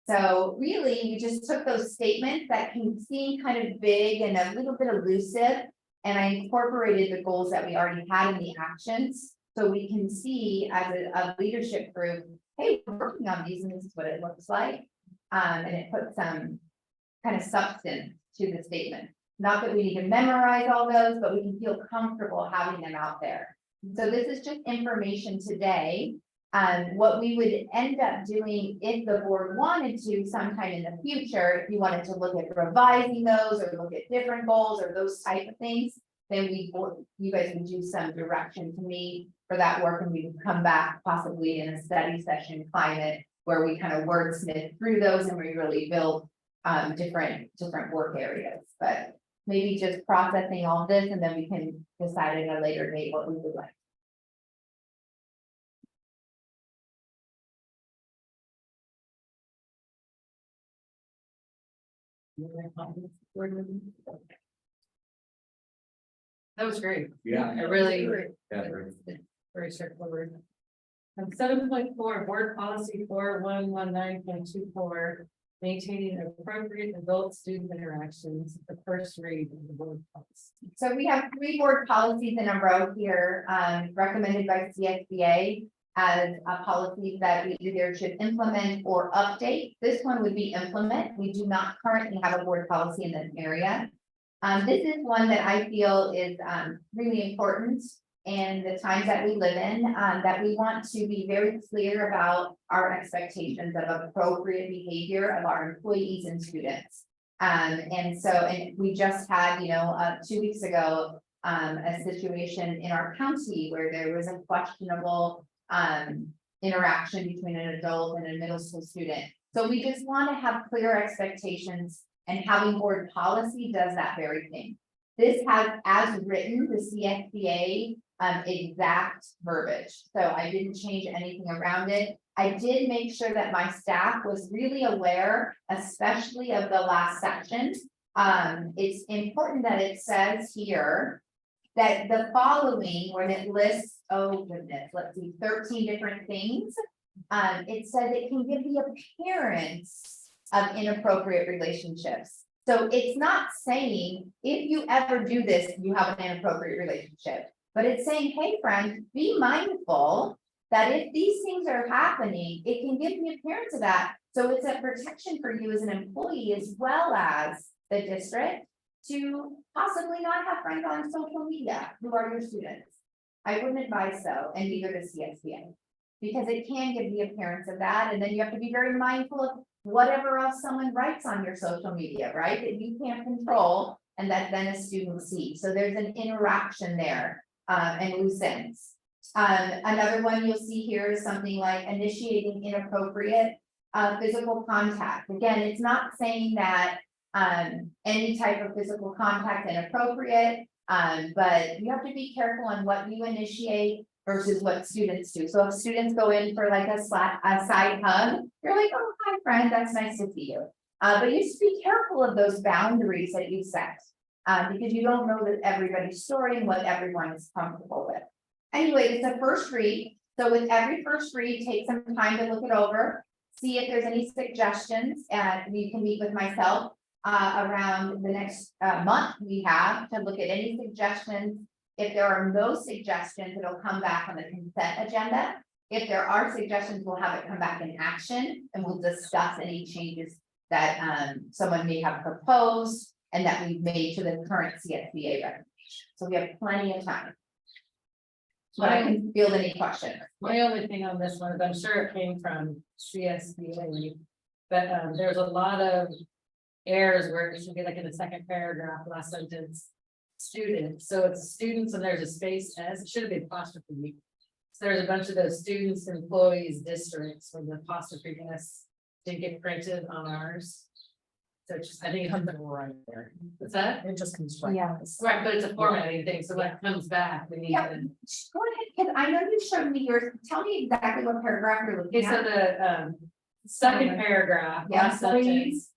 So really, we just took those statements that can seem kind of big and a little bit elusive. And I incorporated the goals that we already had in the actions. So we can see as a leadership group, hey, we're working on these and this is what it looks like. And it puts some kind of substance to the statement. Not that we need to memorize all those, but we can feel comfortable having them out there. So this is just information today. What we would end up doing if the board wanted to sometime in the future, if you wanted to look at revising those or look at different goals or those type of things, then you guys would do some direction to me for that work, and we would come back possibly in a study session climate where we kind of wordsmith through those and we really build different work areas. But maybe just processing all this, and then we can decide at a later date what we would like. That was great. Yeah. I really, Yeah, very- very straightforward. 7.4, board policy 4119.24, maintaining appropriate adult-student interactions, the first read of the board policy. So we have 3 board policies in a row here, recommended by CSBA as policies that we either should implement or update. This one would be implement. We do not currently have a board policy in this area. This is one that I feel is really important in the times that we live in, that we want to be very clear about our expectations of appropriate behavior of our employees and students. And we just had, 2 weeks ago, a situation in our county where there was a questionable interaction between an adult and a middle school student. So we just want to have clear expectations, and having board policy does that very thing. This has, as written, the CSBA exact verbiage, so I didn't change anything around it. I did make sure that my staff was really aware, especially of the last section. It's important that it says here that the following, when it lists, oh goodness, let's see, 13 different things. It says it can give the appearance of inappropriate relationships. So it's not saying if you ever do this, you have an inappropriate relationship, but it's saying, hey, friend, be mindful that if these things are happening, it can give the appearance of that. So it's a protection for you as an employee as well as the district to possibly not have friends on social media who are your students. I wouldn't advise so, and neither does CSBA, because it can give the appearance of that, and then you have to be very mindful of whatever else someone writes on your social media, right? That you can't control, and that then a student sees. So there's an interaction there, and loose ends. Another one you'll see here is something like initiating inappropriate physical contact. Again, it's not saying that any type of physical contact inappropriate, but you have to be careful on what you initiate versus what students do. So if students go in for like a side hug, you're like, oh, hi friend, that's nice to see you. But you just be careful of those boundaries that you set, because you don't know that everybody's story and what everyone is comfortable with. Anyway, it's a first read. So with every first read, take some time to look it over, see if there's any suggestions, and you can meet with myself around the next month we have to look at any suggestions. If there are no suggestions, it'll come back on the consent agenda. If there are suggestions, we'll have it come back in action, and we'll discuss any changes that someone may have proposed and that we've made to the current CSBA recommendation. So we have plenty of time. But I can field any questions. My only thing on this one is I'm sure it came from CSBA, but there's a lot of errors where it should be like in the second paragraph, last sentence. Students, so it's students and there's a space as, it should have been apostrophe. So there's a bunch of those students, employees, districts, where the apostrophe S didn't get printed on ours. So it's just, I think it comes right there. What's that? It just comes right. Yes. Right, but it's a formatting thing, so when it comes back, we need Yeah. to. Go ahead, because I know you showed me yours. Tell me exactly what paragraph you're looking Okay, so at. the second paragraph, Yeah, last sentence. please.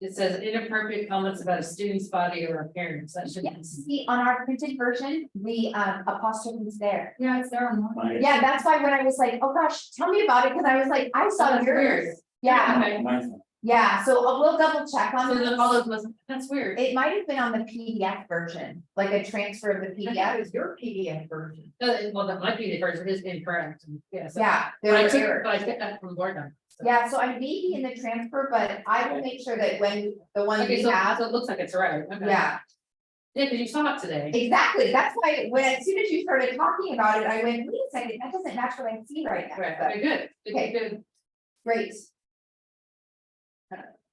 It says inappropriate comments about a student's body or appearance, that should. Yeah, see, on our printed version, the apostrophe is there. Yeah, it's there on one. Yeah, that's why when I was like, oh gosh, tell me about it, because I was like, I saw That's yours. Yeah, Okay. Mine's yeah, so we'll double check on So then all this. those must, that's weird. It might have been on the PDF version, like a transfer of the That PDF. was your PDF version. Well, that might be the version is incorrect, yeah. So- Yeah, But there I were took, errors. but I took that from board doc. So- Yeah, so I may be in the transfer, but I will make sure that when the one Okay, we so have, it looks like it's right. Okay. yeah, Yeah, because you saw it today. exactly. That's why when, as soon as you started talking about it, I went, wait a second, that doesn't match what I see right now. Right, So, okay, good. Okay. Good. great.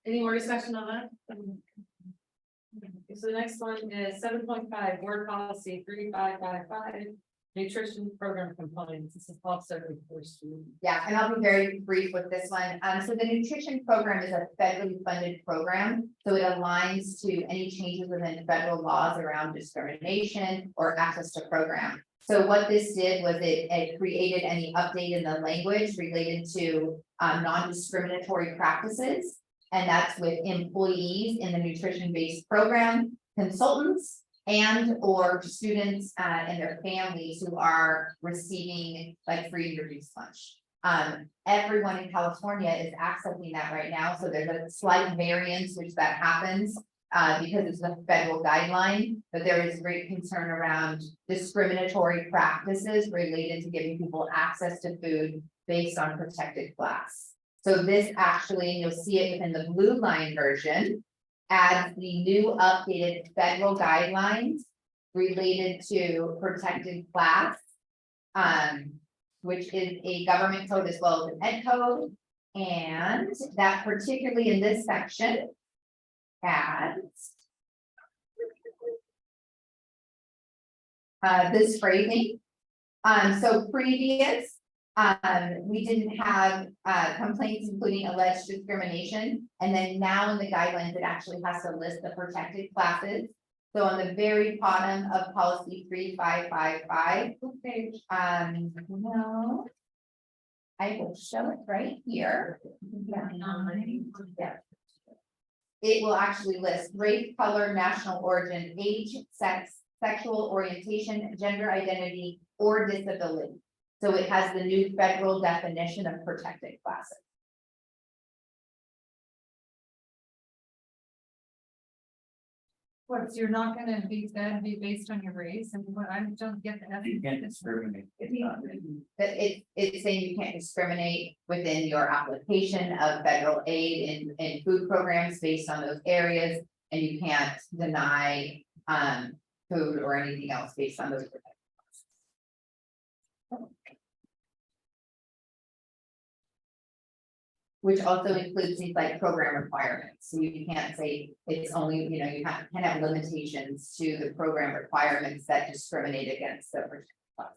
Any more discussion on that? Okay, so the next one is 7.5 board policy 3555, nutrition program compliance. This is also the first reading. Yeah, and I'll be very brief with this one. So the nutrition program is a federally funded program. So it aligns to any changes within federal laws around discrimination or access to program. So what this did was it created any update in the language related to non-discriminatory practices. And that's with employees in the nutrition-based program, consultants, and or students and their families who are receiving like free and reduced lunch. Everyone in California is accepting that right now, so there's a slight variance which that happens because it's a federal guideline, but there is great concern around discriminatory practices related to giving people access to food based on protected class. So this actually, you'll see it within the blue line version, adds the new updated federal guidelines related to protected class. Which is a government code as well as an ed code. And that particularly in this section adds this phrasing. So previous, we didn't have complaints including alleged discrimination. And then now in the guidelines, it actually has to list the protected classes. So on the very bottom of policy 3555, no. I will show it right here. Yeah. It will actually list race, color, national origin, age, sex, sexual orientation, gender identity, or disability. So it has the new federal definition of protected classes. What, so you're not gonna be, that be based on your race, and what, I don't get the. You can't discriminate. That it's saying you can't discriminate within your application of federal aid in food programs based on those areas. And you can't deny food or anything else based on those. Which also includes things like program requirements, so you can't say it's only, you know, you can have limitations to the program requirements that discriminate against the protected class.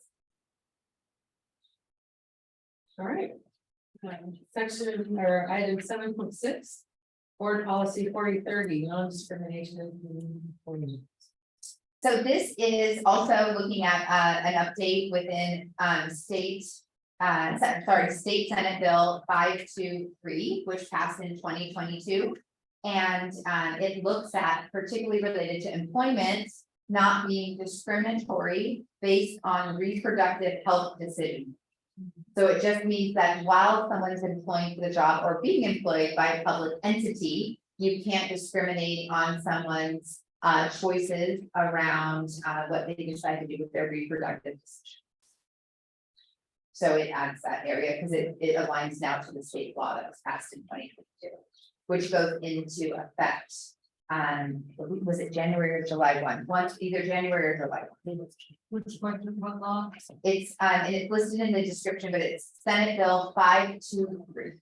All right. Section or item 7.6, board policy 4030, non-discrimination. So this is also looking at an update within state Senate Bill 523, which passed in 2022. And it looks at particularly related to employment not being discriminatory based on reproductive health decisions. So it just means that while someone's employed for the job or being employed by a public entity, you can't discriminate on someone's choices around what they decide to do with their reproductive decisions. So it adds that area because it aligns now to the state law that was passed in 2022, which goes into effect. Was it January or July 1? Once either January or July 1. What law? It's and it's listed in the description, but it's Senate Bill 523.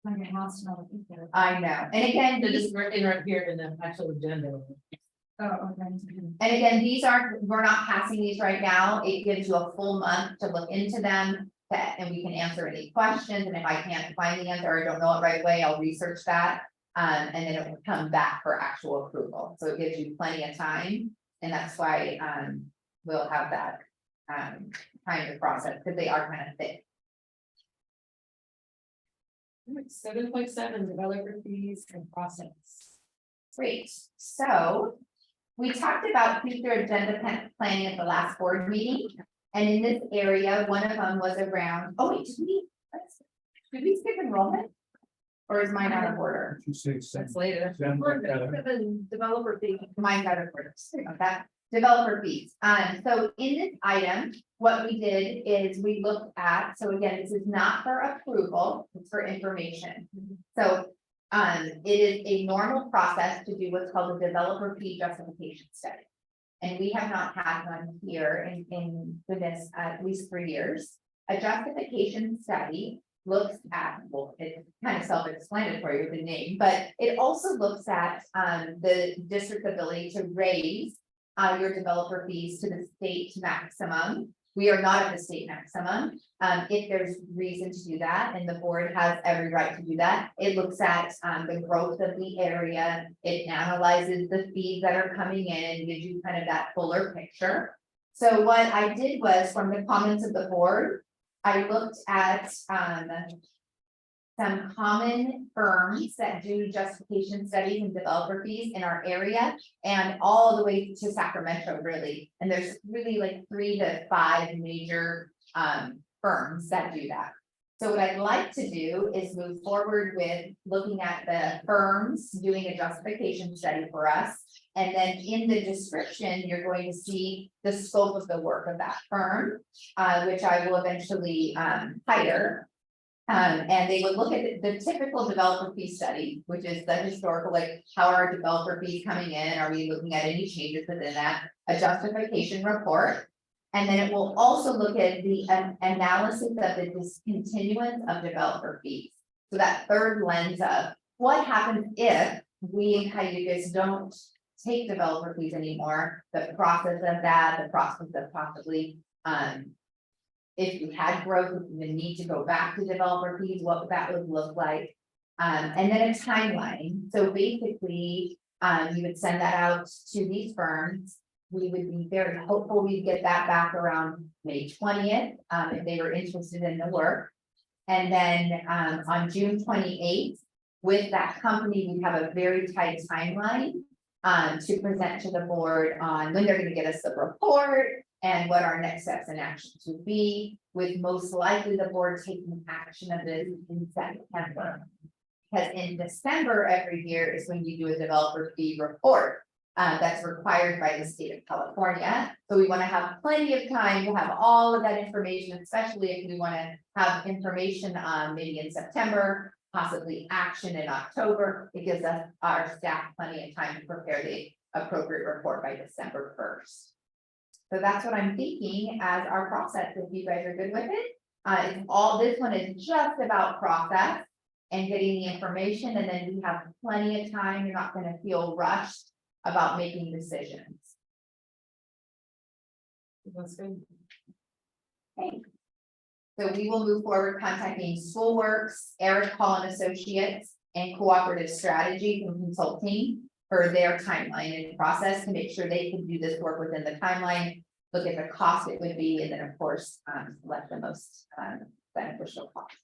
I get lost in all the details. I know, and again, So just right here in the actual agenda. Oh, okay. And again, we're not passing these right now. It gives you a full month to look into them. And we can answer any questions, and if I can't find the answer or I don't know it right away, I'll research that. And then it will come back for actual approval, so it gives you plenty of time, and that's why we'll have that time to process, because they are kind of thick. 7.7, developer fees and process. Great, so we talked about future agenda planning at the last board meeting. And in this area, one of them was around, oh wait, did we skip enrollment? Or is mine out of order? You say seven. That's later. Developer fee. Mine's out of order. Okay, developer fees. So in this item, what we did is we looked at, so again, this is not for approval, it's for information. So, it is a normal process to do what's called a developer fee justification study. And we have not had one here in goodness, at least 3 years. A justification study looks at, well, it's kind of self-explanatory with the name, but it also looks at the district's ability to raise your developer fees to the state maximum. We are not at the state maximum. If there's reason to do that, and the board has every right to do that, it looks at the growth of the area. It analyzes the fees that are coming in, gives you kind of that fuller picture. So what I did was, from the comments of the board, I looked at some common firms that do justification studies and developer fees in our area and all the way to Sacramento, really. And there's really like 3 to 5 major firms that do that. So what I'd like to do is move forward with looking at the firms doing a justification study for us. And then in the description, you're going to see the scope of the work of that firm, which I will eventually hire. And they would look at the typical developer fee study, which is the historical, like, how are our developer fees coming in? Are we looking at any changes within that? A justification report. And then it will also look at the analysis of the discontinuance of developer fees. So that third lens of what happens if we in Cayugas don't take developer fees anymore, the process of that, the process of possibly, if you had growth, the need to go back to developer fees, what that would look like. And then a timeline. So basically, you would send that out to these firms. We would be very hopeful we'd get that back around May 20th, if they were interested in the work. And then on June 28th, with that company, we have a very tight timeline to present to the board on when they're going to get us the report and what our next steps and actions would be, with most likely the board taking action of this in September. Because in December every year is when you do a developer fee report. That's required by the state of California. So we want to have plenty of time to have all of that information, especially if we want to have information maybe in September, possibly action in October. It gives us, our staff, plenty of time to prepare the appropriate report by December 1st. So that's what I'm thinking as our process, if you guys are good with it. It's all, this one is just about process and getting the information, and then we have plenty of time. You're not going to feel rushed about making decisions. That's good. Okay. So we will move forward contacting Schoolworks, Eric Hall and Associates, and Cooperative Strategy and Consulting for their timeline and process to make sure they can do this work within the timeline, look at the cost it would be, and then of course, select the most beneficial cost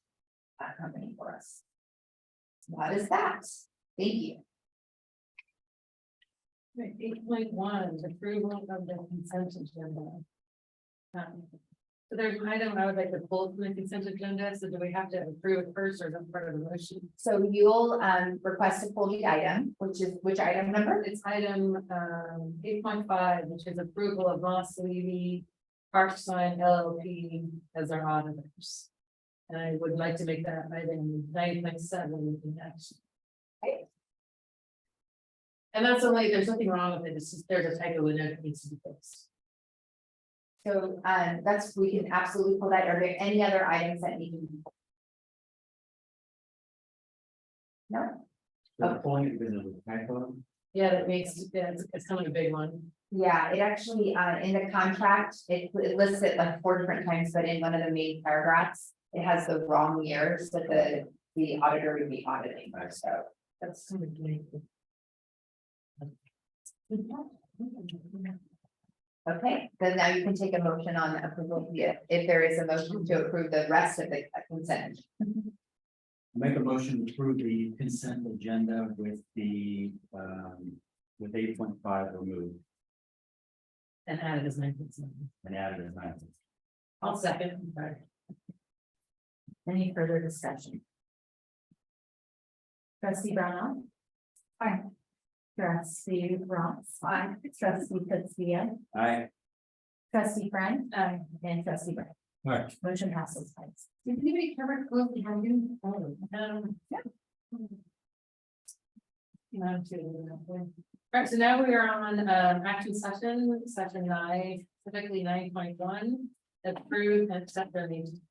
company for us. So that is that. Thank you. 8.1, approval of the consent agenda. So there's an item I would like to pull from the consent agenda, so do we have to approve it first, or is that part of the motion? So you'll request to pull the item, which item number? It's item 8.5, which is approval of Moss Levy, Parkside LLP as our auditors. And I would like to make that item 9.7 in action. Okay. And that's only, there's nothing wrong with it, it's just there's a typo in there that needs to be fixed. So that's, we can absolutely pull that. Are there any other items that need to be? No? So pulling it because of the typo. Yeah, that makes, yeah, it's kind of a big one. Yeah, it actually, in the contract, it lists it like 4 different times, but in one of the main paragraphs, it has the wrong years that the auditor would be auditing, so That's kind of big. okay, then now you can take a motion on approval, if there is a motion to approve the rest of the consent. Make a motion to approve the consent agenda with the, with 8.5 removed And added as 9.7. and added as 9. I'll second. Any further discussion? Trustee Brown. Aye. Trustee Ross. Aye. Trustee Castilla. I, Trustee Friend. And trustee Brett. Right, Motion passes. Did anybody cover closely how you? Alright, so now we are on action session, session 9, specifically 9.1, approve and accept donations.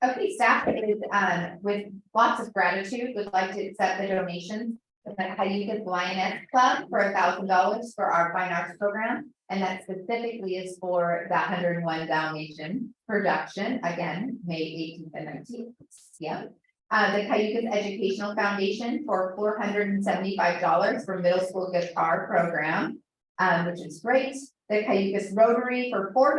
Okay, staff is, with lots of gratitude, would like to accept the donations. The Cayugas Lioness Club for $1,000 for our fine arts program. And that specifically is for the 101 Dalmatian production, again, May 18th and 19th. Yeah. The Cayugas Educational Foundation for $475 for middle school guitar program, which is great. The Cayugas Rotary for four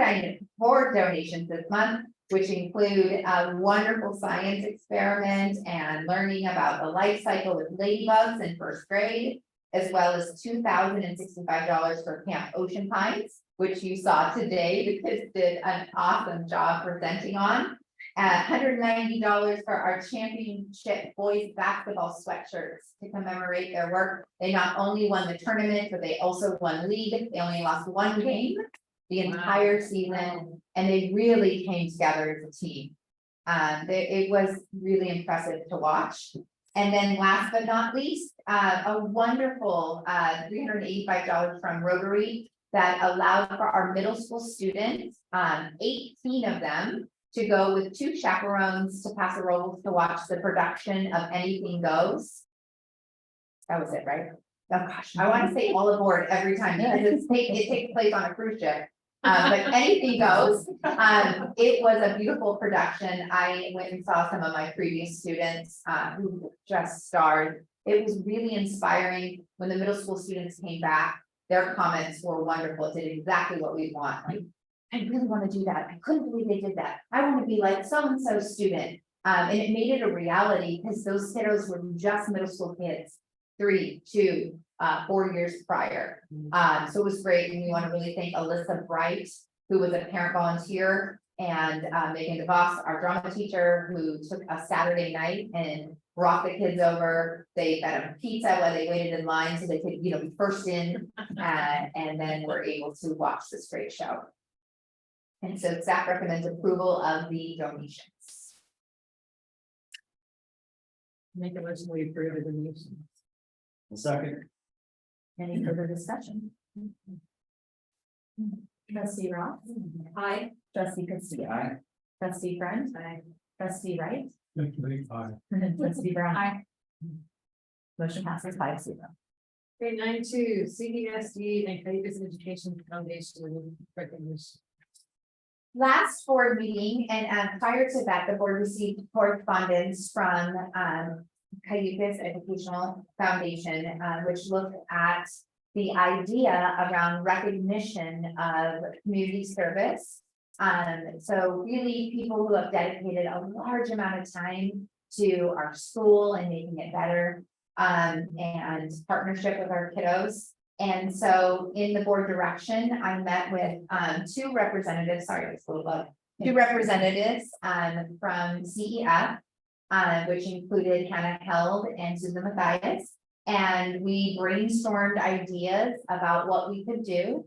donations this month, which include a wonderful science experiment and learning about the life cycle of ladybugs in first grade, as well as $2,065 for Camp Ocean Pines, which you saw today. The kids did an awesome job presenting on. $190 for our championship boys basketball sweatshirts to commemorate their work. They not only won the tournament, but they also won league. They only lost one game the entire season, and they really came together as a team. It was really impressive to watch. And then last but not least, a wonderful $385 from Rotary that allowed for our middle school students, 18 of them, to go with 2 chaperones to Paso Robles to watch the production of Anything Goes. That was it, right? Oh gosh, I want to say all aboard every time because it takes place on a cruise ship. But Anything Goes. It was a beautiful production. I went and saw some of my previous students who just starred. It was really inspiring. When the middle school students came back, their comments were wonderful. It did exactly what we want. Like, I really want to do that. I couldn't believe they did that. I want to be like so-and-so student. And it made it a reality because those kiddos were just middle school kids, 3, 2, 4 years prior. So it was great. And we want to really thank Alyssa Bright, who was a parent volunteer, and Megan DeVos, our drama teacher, who took a Saturday night and brought the kids over. They fed them pizza while they waited in line so they could, be first in, and then were able to watch this great show. And so staff recommends approval of the donations. Make a motion, we approve the donations. a second, Any further discussion? Trustee Ross. Aye. Trustee Castilla. I, Trustee Friend. Aye. Trustee Wright. definitely, aye. Trustee Brown. Aye. Motion passes 5-0. Okay, 9.2, CDSD and Cayugas Education Foundation recognition. Last board meeting, and prior to that, the board received correspondence from Cayugas Educational Foundation, which looked at the idea around recognition of community service. So really people who have dedicated a large amount of time to our school and making it better, and partnership with our kiddos. And so in the board direction, I met with 2 representatives, sorry, it's a little bug, 2 representatives from CEF, which included Hannah Held and Susan Mathias. And we brainstormed ideas about what we could do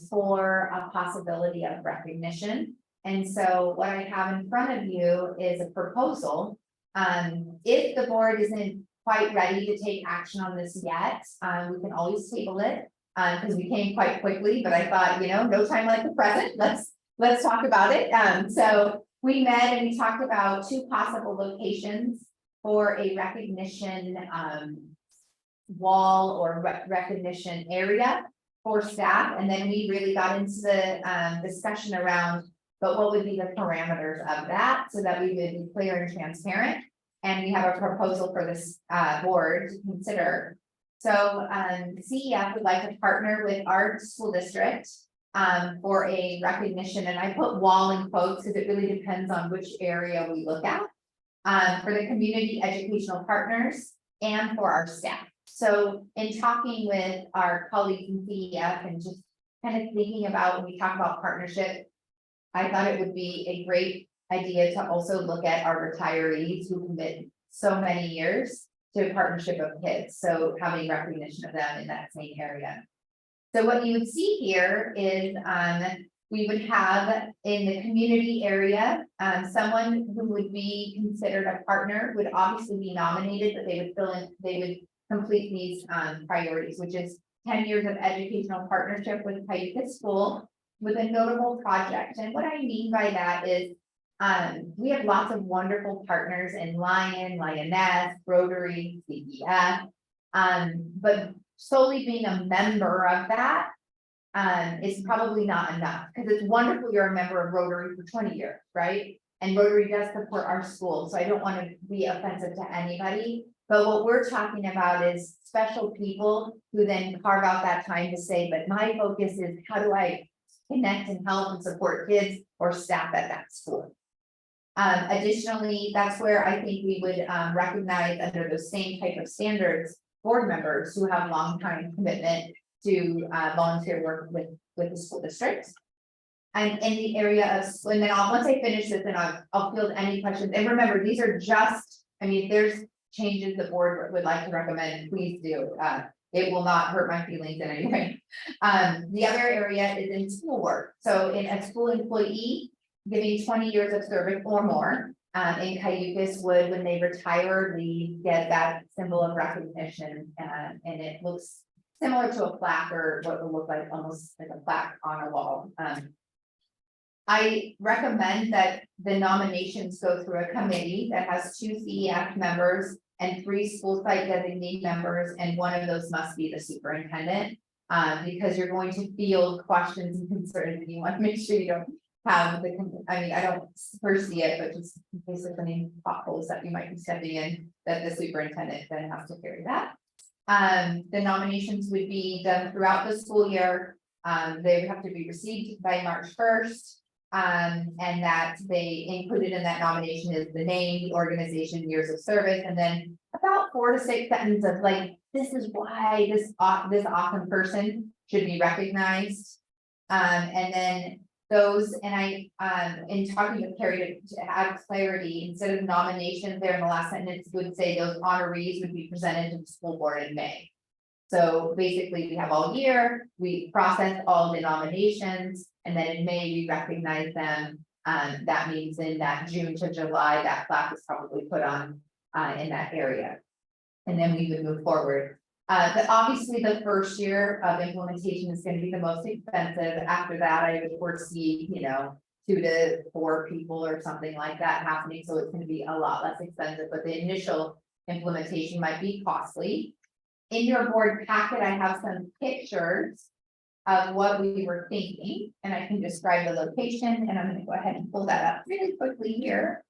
for a possibility of recognition. And so what I have in front of you is a proposal. If the board isn't quite ready to take action on this yet, we can always table it because we came quite quickly, but I thought, no time like the present, let's talk about it. So we met and we talked about 2 possible locations for a recognition wall or recognition area for staff. And then we really got into the discussion around, but what would be the parameters of that so that we would be clear and transparent. And we have a proposal for this board to consider. So CEF would like to partner with our school district for a recognition, and I put wall in quotes because it really depends on which area we look at, for the community educational partners and for our staff. So in talking with our colleagues in CEF and just kind of thinking about, when we talk about partnership, I thought it would be a great idea to also look at our retirees who commit so many years to a partnership of kids, so having recognition of them in that same area. So what you would see here is, we would have in the community area, someone who would be considered a partner would obviously be nominated, but they would complete these priorities, which is 10 years of educational partnership with Cayuga School with a notable project. And what I mean by that is, we have lots of wonderful partners in Lion, Lioness, Rotary, CEF. But solely being a member of that is probably not enough, because it's wonderful you're a member of Rotary for 20 years, right? And Rotary does support our school, so I don't want to be offensive to anybody. But what we're talking about is special people who then carve out that time to say, but my focus is how do I connect and help and support kids or staff at that school. Additionally, that's where I think we would recognize under those same type of standards, board members who have long time commitment to volunteer work with the school districts. And in the area of, and then once I finish this, then I'll field any questions. And remember, these are just, I mean, if there's changes the board would like to recommend, please do. It will not hurt my feelings in any way. The other area is in school work. So in a school employee giving 20 years of service or more, in Cayugas would, when they retire, we get that symbol of recognition, and it looks similar to a plaque, or what would look like almost like a plaque on a wall. I recommend that the nominations go through a committee that has 2 CEF members and 3 school site designee members, and one of those must be the superintendent. Because you're going to field questions and concerns, and you want to make sure you don't have the, I mean, I don't foresee it, but just basically any potholes that you might be stepping in, that the superintendent then has to carry that. The nominations would be done throughout the school year. They would have to be received by March 1st. And that they included in that nomination is the name, the organization, years of service, and then about 4 to 6 sentences of like, this is why this awesome person should be recognized. And then those, and I, in talking with Carrie to add clarity, instead of nominations there in the last sentence, would say those honorees would be presented to the school board in May. So basically, we have all year, we process all the nominations, and then in May, we recognize them. That means in that June to July, that plaque is probably put on in that area. And then we would move forward. But obviously, the first year of implementation is going to be the most expensive. After that, I would foresee, 2 to 4 people or something like that happening. So it's going to be a lot less expensive, but the initial implementation might be costly. In your board packet, I have some pictures of what we were thinking, and I can describe the location, and I'm going to go ahead and pull that up really quickly here.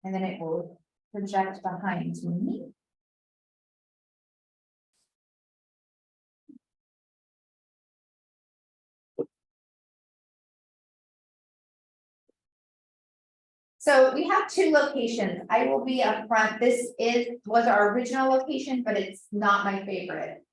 And then it will project behind me. So we have 2 locations. I will be upfront. This was our original location, but it's not my favorite.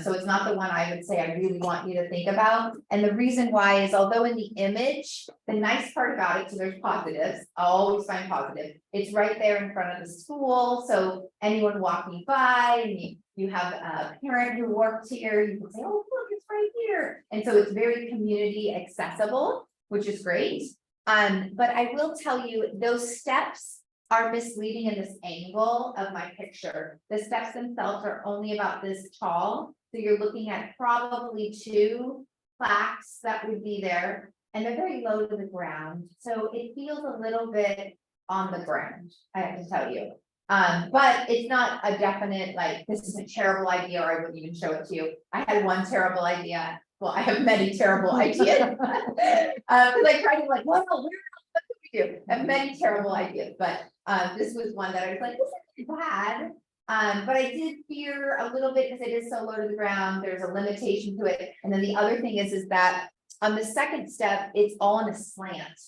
So it's not the one I would say I really want you to think about. And the reason why is, although in the image, the nice part about it, so there's positives, I always find positive. It's right there in front of the school. So anyone walking by, and you have a parent who works here, you can say, oh, look, it's right here. And so it's very community accessible, which is great. But I will tell you, those steps are misleading in this angle of my picture. The steps themselves are only about this tall. So you're looking at probably 2 plaques that would be there, and they're very low to the ground. So it feels a little bit on the ground, I have to tell you. But it's not a definite, like, this is a terrible idea, or I wouldn't even show it to you. I had one terrible idea. Well, I have many terrible ideas. Because I tried to like, well, what can we do? I have many terrible ideas, but this was one that I was like, this isn't bad. But I did fear a little bit because it is so low to the ground. There's a limitation to it. And then the other thing is that on the second step, it's all in a slant.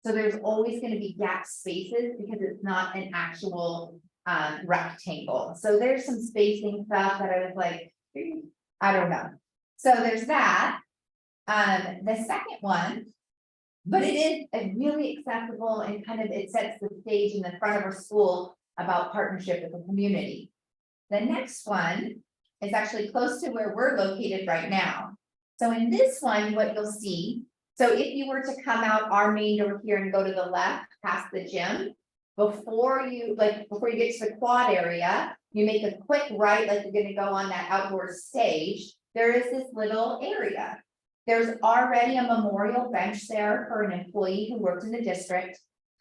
So there's always going to be gap spaces because it's not an actual rectangle. So there's some spacing stuff that I was like, I don't know. So there's that. The second one. But it is a really accessible and kind of, it sets the stage in the front of our school about partnership with the community. The next one is actually close to where we're located right now. So in this one, what you'll see, so if you were to come out our main door here and go to the left past the gym, before you get to the quad area, you make a quick right, like you're gonna go on that outdoor stage, there is this little area. There's already a memorial bench there for an employee who worked in the district.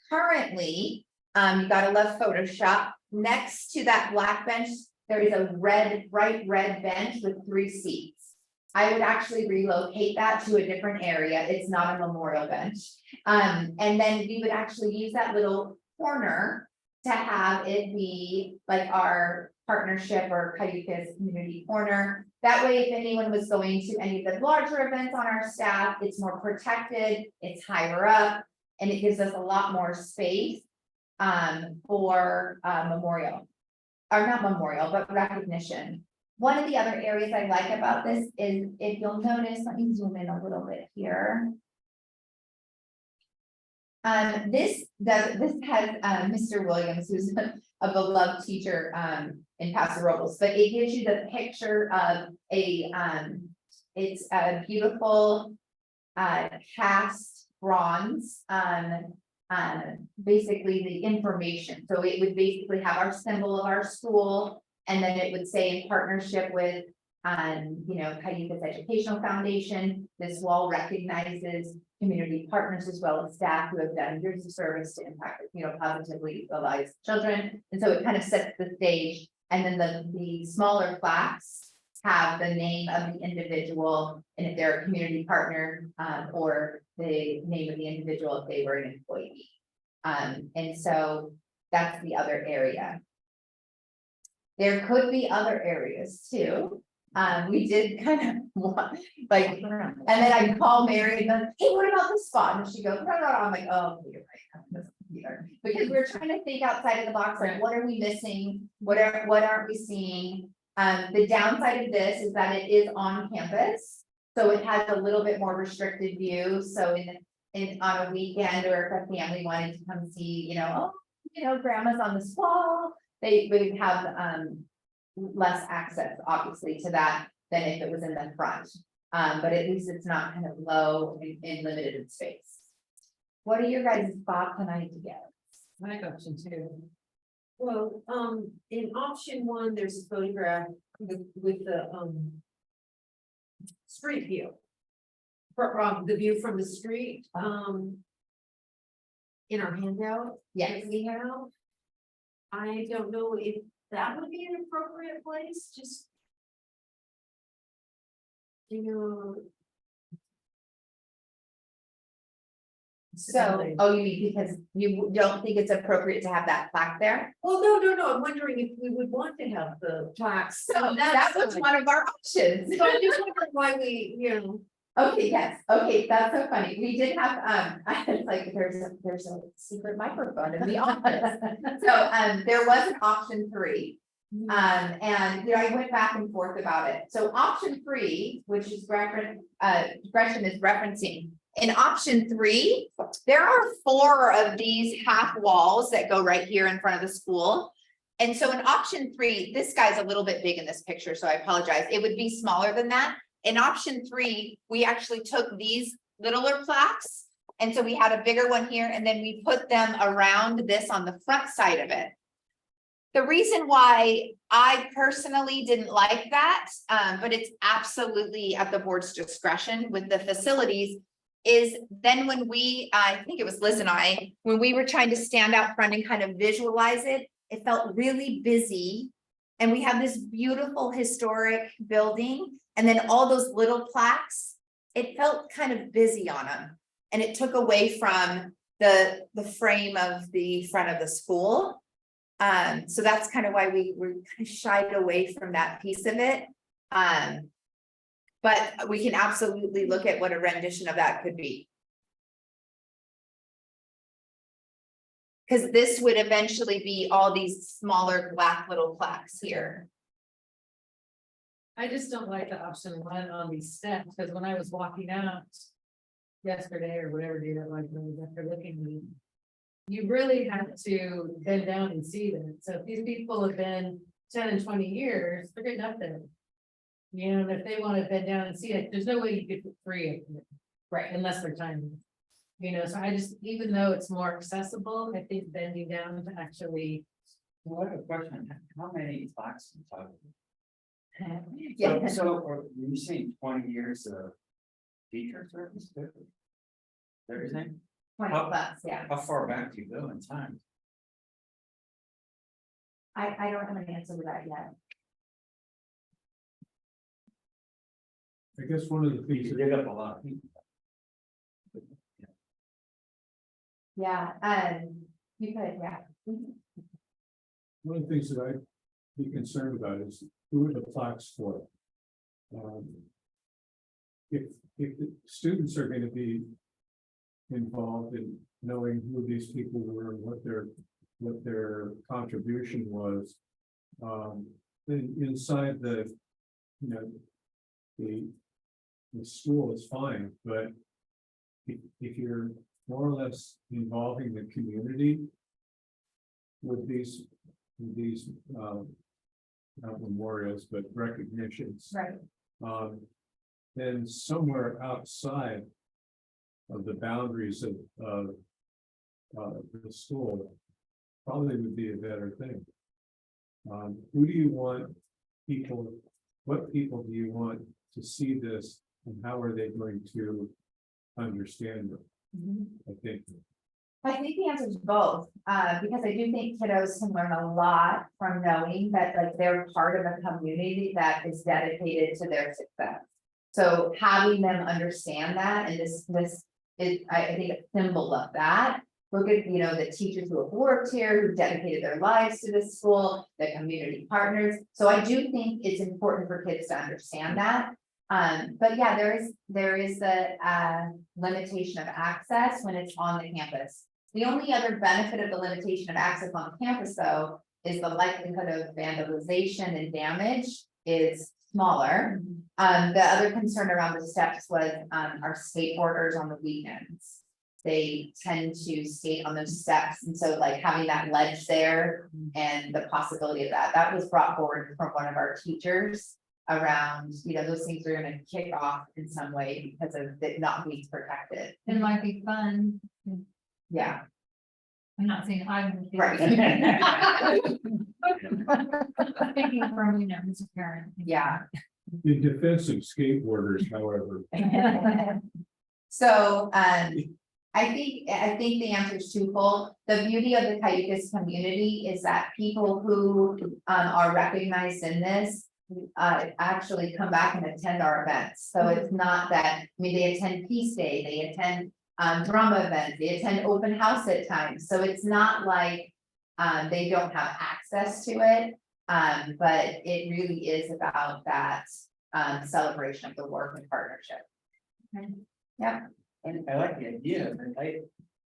Currently, you gotta love Photoshop, next to that black bench, there is a bright red bench with 3 seats. I would actually relocate that to a different area, it's not a memorial bench. And then we would actually use that little corner to have it be like our partnership or Cayucas Community Corner. That way, if anyone was going to any of the larger events on our staff, it's more protected, it's higher up, and it gives us a lot more space for memorial. Or not memorial, but recognition. One of the other areas I like about this is, if you'll notice, let me zoom in a little bit here. This has Mr. Williams, who's a beloved teacher in Paso Robles, but it gives you the picture of it's a beautiful cast bronze, basically the information. So it would basically have our symbol of our school, and then it would say in partnership with Cayucas Educational Foundation. This wall recognizes community partners as well as staff who have done years of service to impact, positively the lives of children. And so it kind of sets the stage. And then the smaller plaques have the name of the individual, and if they're a community partner, or the name of the individual if they were an employee. And so that's the other area. There could be other areas too. We did kind of want, like, and then I call Mary and go, hey, what about this spot? And she goes, no. I'm like, oh, you're right. Because we're trying to think outside of the box, like, what are we missing? What aren't we seeing? The downside of this is that it is on campus, so it has a little bit more restricted view. So on a weekend, or if a family wanted to come see, grandma's on this wall, they would have less access, obviously, to that than if it was in the front. But at least it's not kind of low and limited in space. What are your guys' thoughts on it together? I like option 2. Well, in option 1, there's a photograph with the street view. From the view from the street, in our handout. Yes. that we have. I don't know if that would be an appropriate place, just. So, oh, you mean because you don't think it's appropriate to have that plaque there? Well, no, I'm wondering if we would want to have the plaques. So that was one of our options. So I'm just wondering why we, Okay, yes, okay, that's so funny. We did have, it's like, there's a secret microphone in the office. So, there was an option 3. And I went back and forth about it. So option 3, which is Gretchen is referencing. In option 3, there are 4 of these half walls that go right here in front of the school. And so in option 3, this guy's a little bit big in this picture, so I apologize. It would be smaller than that. In option 3, we actually took these littler plaques. And so we had a bigger one here, and then we put them around this on the front side of it. The reason why I personally didn't like that, but it's absolutely at the board's discretion with the facilities, is then when I think it was Liz and I, when we were trying to stand out front and kind of visualize it, it felt really busy. And we have this beautiful historic building, and then all those little plaques, it felt kind of busy on them. And it took away from the frame of the front of the school. So that's kind of why we were kind of shied away from that piece of it. But we can absolutely look at what a rendition of that could be. Cause this would eventually be all these smaller black little plaques here. I just don't like the option one on these steps, because when I was walking out. Yesterday or whatever day that was, when I was after looking at it, you really have to bend down and see them. So if these people have been 10 and 20 years, they're getting up there. You know, and if they want to bend down and see it, there's no way you could put 3 of them. Right, unless they're tiny. You know, so I just, even though it's more accessible, I think bending down to actually. Well, I have a question, how many plaques are you talking? Yeah. So are you saying 20 years of teacher service? Everything? 20 How- bucks, yeah. How far back do you go in time? I don't have an answer to that yet. I guess one of the things You that dig up a lot of people. Yeah, you could, yeah. one of the things that I'd be concerned about is who are the plaques for? If the students are gonna be involved in knowing who these people were, and what their contribution was. Then inside the, you know, the school is fine, but if you're more or less involving the community with these, not memorials, but recognitions. Right. Then somewhere outside of the boundaries of the school probably would be a better thing. Who do you want people, what people do you want to see this, and how are they going to understand it? I think. I think the answer is both, because I do think kiddos can learn a lot from knowing that like they're part of a community that is dedicated to their success. So having them understand that, and this is, I think a symbol of that. Look at, you know, the teachers who have worked here, who dedicated their lives to this school, the community partners. So I do think it's important for kids to understand that. But yeah, there is the limitation of access when it's on the campus. The only other benefit of the limitation of access on campus, though, is the likelihood of vandalization and damage is smaller. The other concern around the steps was our skateboarders on the weekends. They tend to skate on those steps, and so like having that ledge there and the possibility of that was brought forward from one of our teachers around, you know, those things are gonna kick off in some way because of it not being protected. It might be fun. Yeah, I'm not saying I would. right. Thinking from, you know, as a parent. Yeah. In defense of skateboarders, however, So, I think the answer is twofold. The beauty of the Cayucas community is that people who are recognized in this. Actually come back and attend our events. So it's not that, I mean, they attend Peace Day, they attend drama events, they attend open house at times. So it's not like they don't have access to it. But it really is about that celebration of the work and partnership. Yeah. I like the idea, but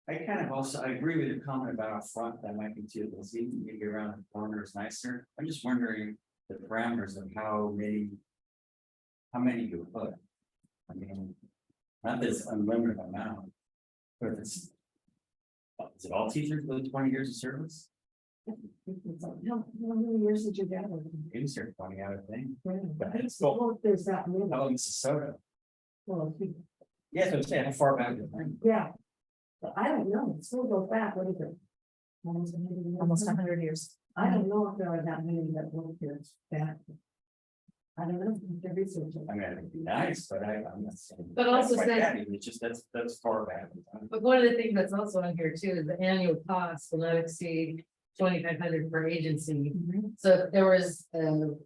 I kind of also, I agree with your comment about up front, that might be too, because even maybe around the corner is nicer. I'm just wondering the parameters of how many you put. I mean, not this unlimited amount, but it's. Is it all teachers with 20 years of service? How many years did you get? Maybe they're 20 out of thing. I don't know if there's that many. Oh, Minnesota. Well, Yeah, so I'm saying, how far back? Is it? yeah. But I don't know, it still goes back, what is it? Almost 100 years. I don't know if there are that many that work here back. I don't know, the research. I mean, it'd be nice, but I'm not saying. But also that's says- like that, it's just, that's far back. in time. But one of the things that's also on here too is the annual cost will not exceed 2,500 per agency. So if there was an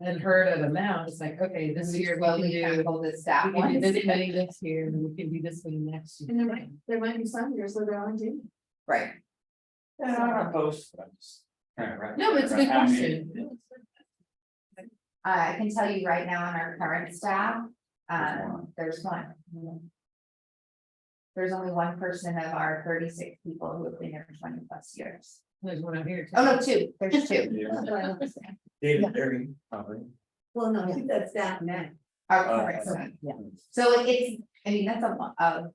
unheard of amount, it's like, okay, this year we Slowly can do. tackle the staff We can do ones. this many this year, and we can do this many next year. And there might be some years where there aren't any. Right, Yeah, I'm not opposed, but I'm just trying to wrap. No, but it's a good how many- question. I can tell you right now in our current staff, there's one. there's only one person of our 36 people who have been here for 20+ years. There's one out here. too. Oh, no, two, there's two. David Derry, probably. Well, no, that's that now. Okay, so it's, I mean, that's a lot of,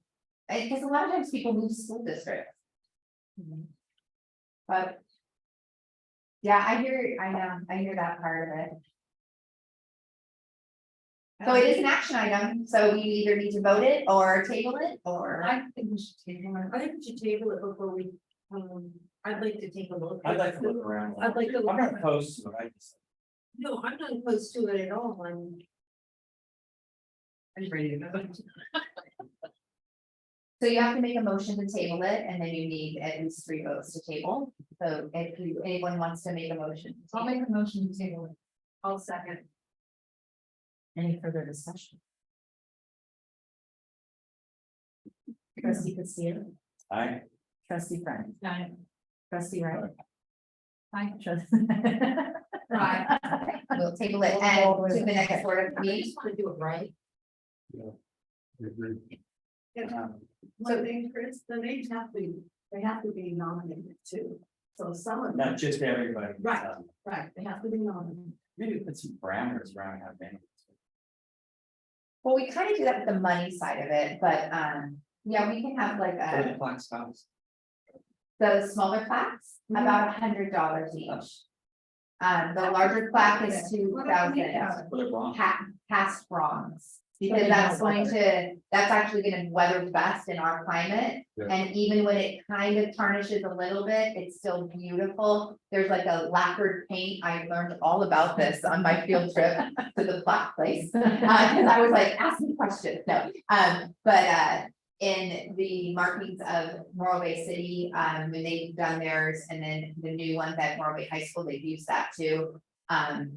because a lot of times people move school districts. But. Yeah, I hear that part of it. So it is an action item, so we either need to vote it or table it, or. I think we should table it. I think we should table it before we, I'd like to take a look. I'd like to look around. I'd like to look. I'm not opposed to it, I just. No, I'm not opposed to it at all. I'm ready to go. So you have to make a motion to table it, and then you need at least 3 votes to table. So if anyone wants to make a motion. to I'll table. make a motion to table it. I'll second. Any further discussion? Trustee Castillo, I, trustee Friend, Aye. trustee Wright. Aye. Right. We'll table it and to the next board of meeting. Want to do it right. I agree. So they, Chris, the names have to, they have to be nominated too. So some of not just everybody. Right. Right, they have to be nominated. Maybe put some parameters around how many. Well, we kind of do that with the money side of it, but yeah, we can have like For the a, plaque spots. the smaller plaques, about $100 each. The larger plaque is 2,000. For the bronze. Past bronze. Because that's actually gonna weather best in our climate. Yeah. And even when it kind of tarnishes a little bit, it's still beautiful. There's like a lacquered paint. I learned all about this on my field trip to the plaque place. Cause I was like, ask me questions, no. But in the markings of Morro Bay City, when they've done theirs, and then the new ones at Morro Bay High School, they've used that too.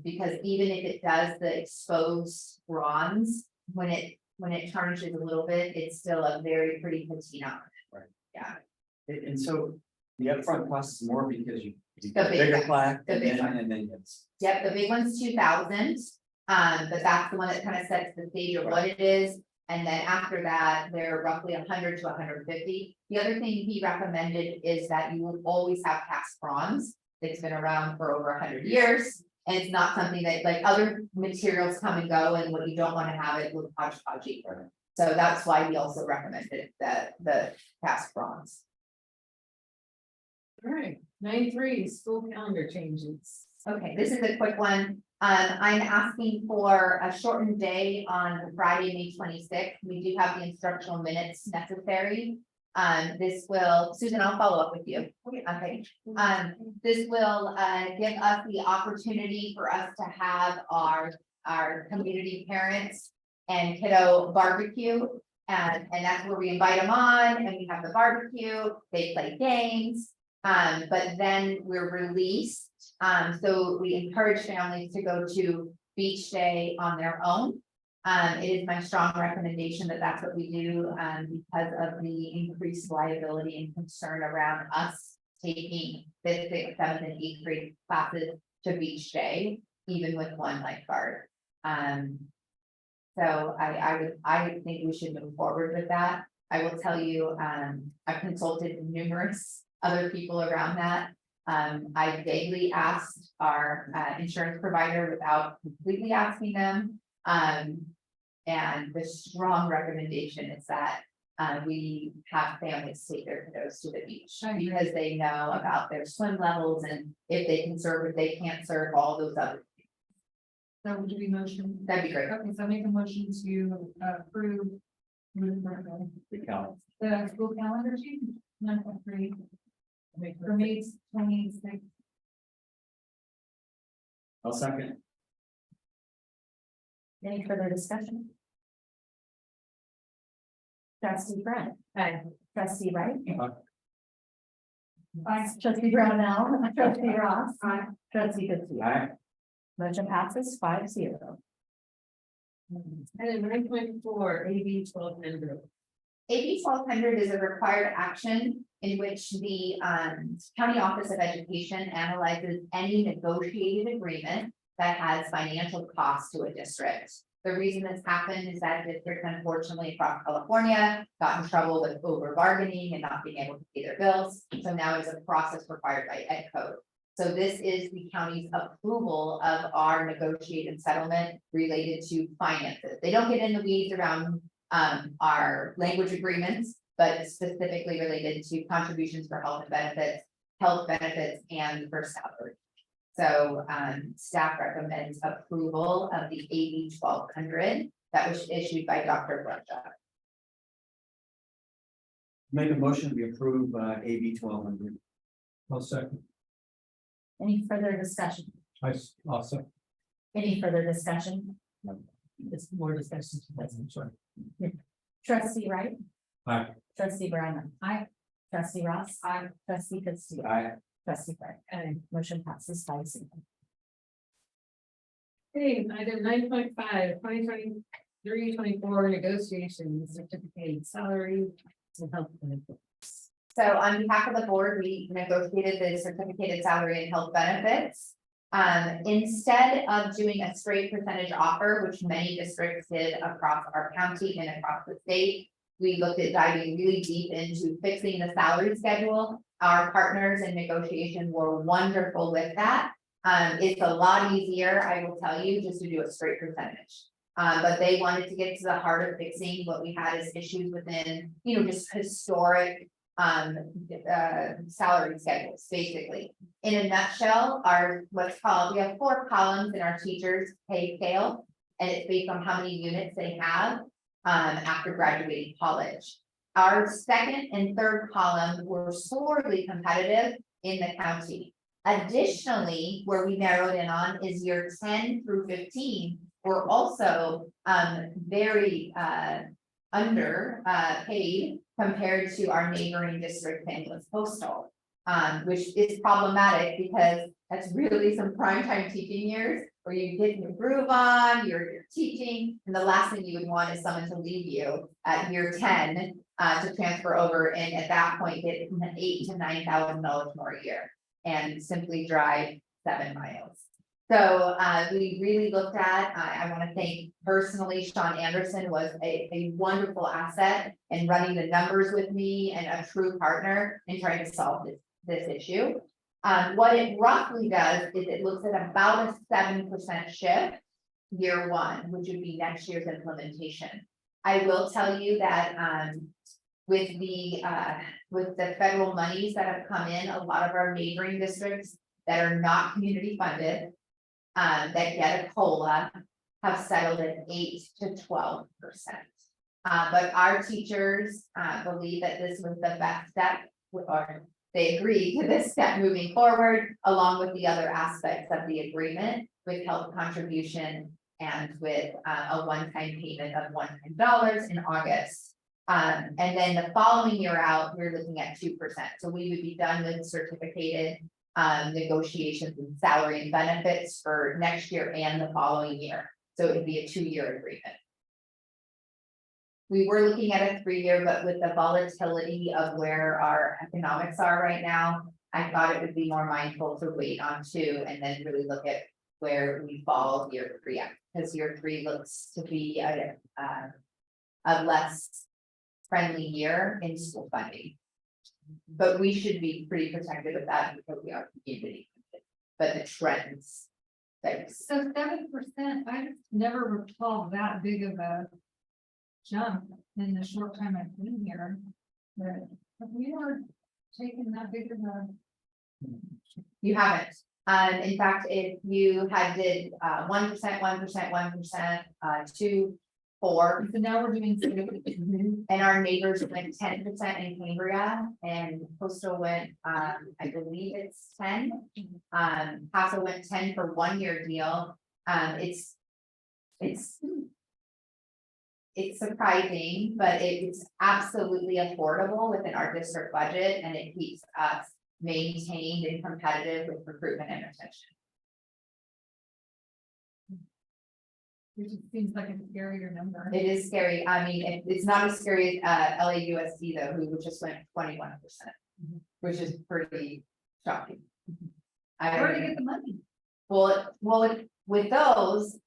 Because even if it does the exposed bronze, when it tarnishes a little bit, it's still a very pretty patina. Right. Yeah, And so the upfront cost is more because you The get a big bigger one. plaque The and big then, one. and then it's. yep, the big one's 2,000. But that's the one that kind of sets the stage of what it is. And then after that, they're roughly 100 to 150. The other thing he recommended is that you will always have cast bronze. It's been around for over 100 years. And it's not something that, like, other materials come and go, and what you don't want to have it look hodgepodgey. So that's why we also recommended the cast bronze. All right, 9.3, school calendar changes. Okay, this is a quick one. I'm asking for a shortened day on Friday, May 26th. We do have the instructional minutes necessary. This will, Susan, I'll follow up with you. Okay. This will give us the opportunity for us to have our community parents and kiddo barbecue. And that's where we invite them on, and we have the barbecue, they play games. But then we're released. So we encourage families to go to beach day on their own. It is my strong recommendation that that's what we do, because of the increased liability and concern around us taking 5th, 6th, 7th, and 8th grade classes to beach day, even with one lifeguard. So I would think we should move forward with that. I will tell you, I've consulted numerous other people around that. I vaguely asked our insurance provider without completely asking them. And the strong recommendation is that we have families take their kiddos to the beach because they know about their swim levels, and if they can serve, if they can't serve, all those other. So would you be motion? That'd be great. Okay, so make a motion to approve. The calendar. The school calendar change, 9.3. For May 26th. I'll second. Any further discussion? Trustee Brett, Aye. trustee Wright. Aye. Trustee Brownell, trustee Ross. Trustee Castillo. Aye. Motion passes 5-0. And then 9.4, AB 1200. AB 1200 is a required action in which the County Office of Education analyzes any negotiated agreement that has financial cost to a district. The reason this happened is that districts unfortunately across California got in trouble with over bargaining and not being able to pay their bills. So now it's a process required by Ed Code. So this is the county's approval of our negotiated settlement related to finances. They don't get in the weeds around our language agreements, but specifically related to contributions for health benefits and for salary. So staff recommends approval of the AB 1200 that was issued by Dr. Brunja. Make a motion to approve AB 1200. I'll second. Any further discussion? I'll second. Any further discussion? It's more discussion. I'm sorry. Trustee Wright? Aye. Trustee Briner? Aye. Trustee Ross? Aye. Trustee Fitzgerald? Aye. Trustee Craig? Aye. Motion passes 5-0. Okay, item 9.5, 2023-24 negotiations, certificated salary and health benefits. So on behalf of the board, we negotiated the certificated salary and health benefits. Instead of doing a straight percentage offer, which many districts did across our county and across the state, we looked at diving really deep into fixing the salary schedule. Our partners in negotiation were wonderful with that. It's a lot easier, I will tell you, just to do a straight percentage. But they wanted to get to the heart of fixing what we had as issues within, just historic salary schedules, basically. In a nutshell, we have 4 columns in our teachers' pay scale, and it's based on how many units they have after graduating college. Our second and third column were sorely competitive in the county. Additionally, where we narrowed in on is year 10 through 15, were also very paid compared to our neighboring district, St. Louis Postal, which is problematic because that's really some primetime teaching years where you get your groove on, you're teaching, and the last thing you would want is someone to leave you at year 10 to transfer over, and at that point get $8,000 to $9,000 more a year and simply drive 7 miles. So we really looked at, I want to thank personally, Sean Anderson was a wonderful asset in running the numbers with me and a true partner in trying to solve this issue. What it roughly does is it looks at about a 7% shift year 1, which would be next year's implementation. I will tell you that with the federal monies that have come in, a lot of our neighboring districts that are not community funded, that get a COLA, have settled at 8 to 12%. But our teachers believe that this was the best step, or they agreed to this step moving forward, along with the other aspects of the agreement with health contribution and with a one-time payment of $100 in August. And then the following year out, we're looking at 2%. So we would be done with certificated negotiations and salary and benefits for next year and the following year. So it would be a 2-year agreement. We were looking at a 3-year, but with the volatility of where our economics are right now, I thought it would be more mindful to wait on 2 and then really look at where we fall year 3, because year 3 looks to be a less friendly year in school funding. But we should be pretty protected of that because we are community, but the trends. Thanks. So 7%, I just never recall that big of a jump in the short time I've been here. But have we ever taken that big of a? You haven't. In fact, if you had did 1%, 1%, 2, 4, So now we're doing. and our neighbors went 10% in Cambria, and Coastal went, I believe it's 10. Paso went 10 for 1-year deal. It's surprising, but it's absolutely affordable within our district budget, and it keeps us maintained and competitive with recruitment and retention. Which seems like a scarier number. It is scary. I mean, it's not as scary as LAUSD though, who just went 21%, which is pretty shocking. Where to get the money? Well, with those,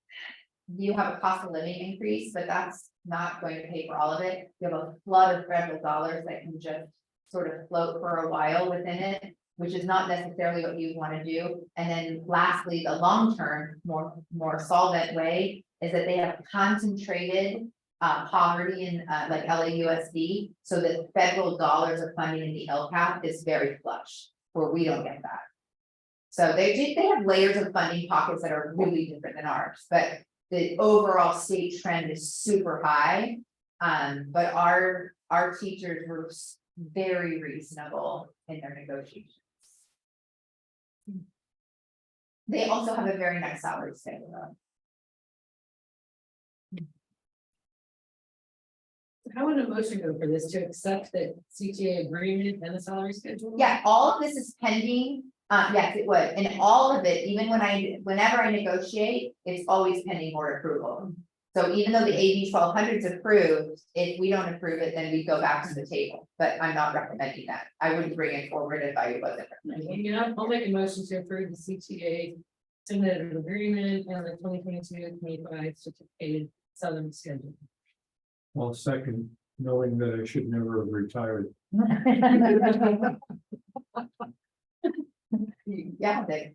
you have a cost of living increase, but that's not going to pay for all of it. You have a flood of federal dollars that can just sort of float for a while within it, which is not necessarily what you want to do. And then lastly, the long-term, more solvent way is that they have concentrated poverty in like LAUSD, so that federal dollars of funding in the LCAP is very flush, where we don't get that. So they have layers of funding pockets that are really different than ours, but the overall state trend is super high. But our teachers were very reasonable in their negotiations. They also have a very nice salary schedule though. How would a motion go for this to accept the CTA agreement and the salary schedule? Yeah, all of this is pending. Yes, it would. And all of it, even whenever I negotiate, it's always pending board approval. So even though the AB 1200 is approved, if we don't approve it, then we go back to the table. But I'm not recommending that. I wouldn't bring it forward if I wasn't recommending. You know, I'll make a motion to approve the CTA submitted agreement and the 2022-25 certificated southern schedule. Well, second, knowing that I should never have retired. Yeah, they.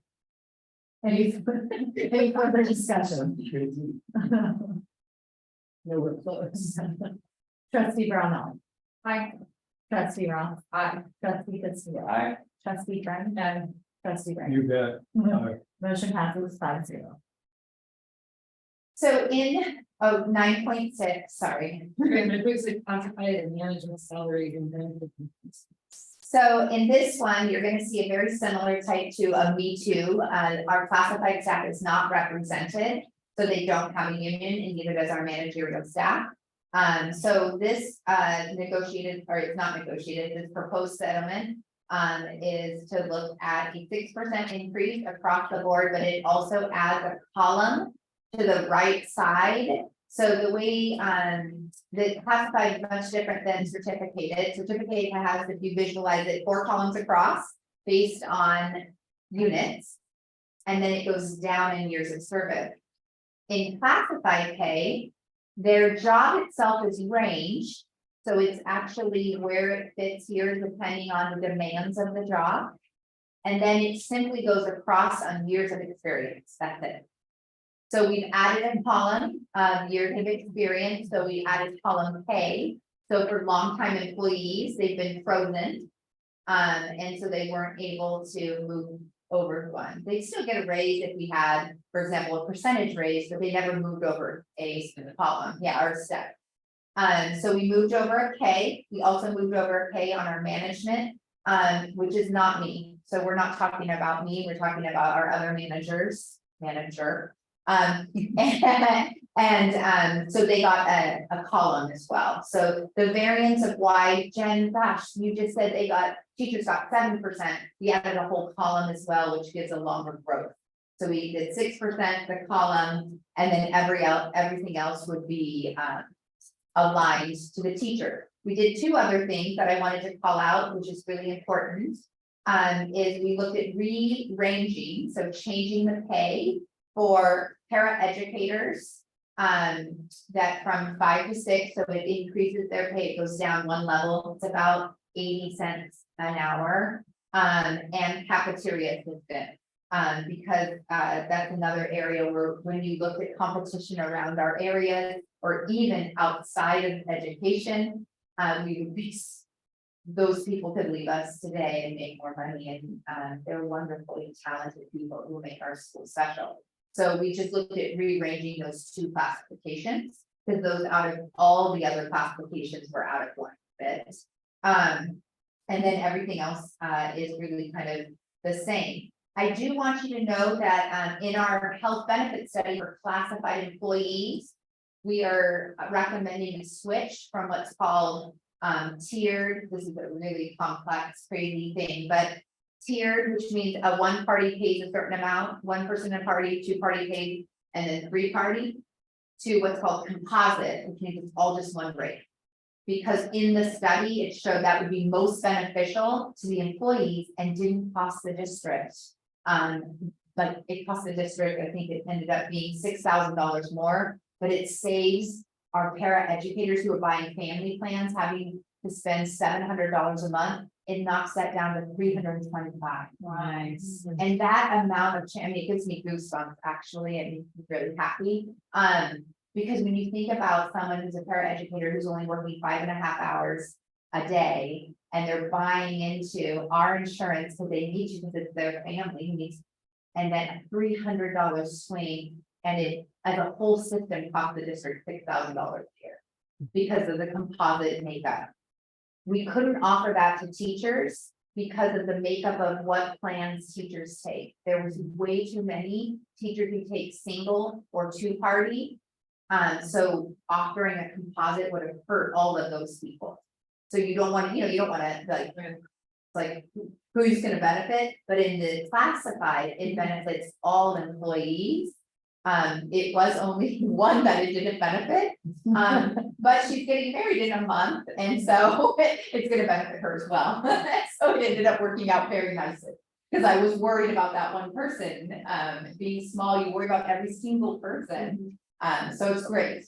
Any further discussion? No, we're close. Trustee Brownell. Hi. Trustee Ross. Aye. Trustee Castillo. Aye. Trustee Friend. And trustee Brand. You bet. Motion passes 5-0. So in, 9.6, sorry. Occupied and management salary and benefits. So in this one, you're gonna see a very similar type to a Me Too. Our classified staff is not represented, so they don't have a union, and neither does our managerial staff. So this negotiated, or it's not negotiated, this proposed settlement is to look at a 6% increase across the board, but it also adds a column to the right side. So the way the classified is much different than certificated. Certificated has, if you visualize it, 4 columns across based on units. And then it goes down in years of service. In classified pay, their job itself is ranged. So it's actually where it fits here depending on the demands of the job. And then it simply goes across on years of experience. That's it. So we've added a column of years of experience. So we added column K. So for longtime employees, they've been frozen. And so they weren't able to move over one. They still get a raise if we had, for example, a percentage raise, but they never moved over a column. Yeah, or a step. So we moved over a K. We also moved over a K on our management, which is not me. So we're not talking about me. We're talking about our other manager. So they got a column as well. So the variance of why, Jen, gosh, you just said teachers got 7%. We added a whole column as well, which gives a longer growth. So we did 6%, the column, and then everything else would be aligned to the teacher. We did 2 other things that I wanted to call out, which is really important. Is we looked at rearranging, so changing the pay for paraeducators, that from 5 to 6, so it increases their pay, it goes down 1 level, it's about 80 cents an hour, and cafeteria assistant. Because that's another area where when you look at competition around our areas, or even outside of education, we would be, those people could leave us today and make more money, and they're wonderfully talented people who make our school special. So we just looked at rearranging those 2 classifications, because those out of all the other classifications were out of one bit. And then everything else is really kind of the same. I do want you to know that in our health benefit study for classified employees, we are recommending a switch from what's called tiered. This is a really complex, crazy thing, but tiered, which means one party pays a certain amount, 1 person in a party, 2 party pays, and then 3 party, to what's called composite, which means it's all just 1 rate. Because in the study, it showed that would be most beneficial to the employees and didn't cost the district like, it cost the district, I think it ended up being $6,000 more, but it saves our para educators who are buying family plans, having to spend $700 a month. It knocks that down to $325. Nice. And that amount of, I mean, it gives me goosebumps, actually, and makes me really happy. Because when you think about someone who's a paraeducator who's only working 5.5 hours a day, and they're buying into our insurance, so they need to, because it's their family who needs. And then a $300 swing, and it, as a whole system, cost the district $6,000 a year. Because of the composite makeup. We couldn't offer that to teachers because of the makeup of what plans teachers take. There was way too many teachers who take single or two-party. So offering a composite would have hurt all of those people. So you don't want to, you don't want to like, who's gonna benefit, but in the classified, it benefits all employees. It was only one that it didn't benefit, but she's getting married in a month, and so it's gonna benefit her as well. So it ended up working out very nicely, because I was worried about that one person, being small, you worry about every single person, so it's great.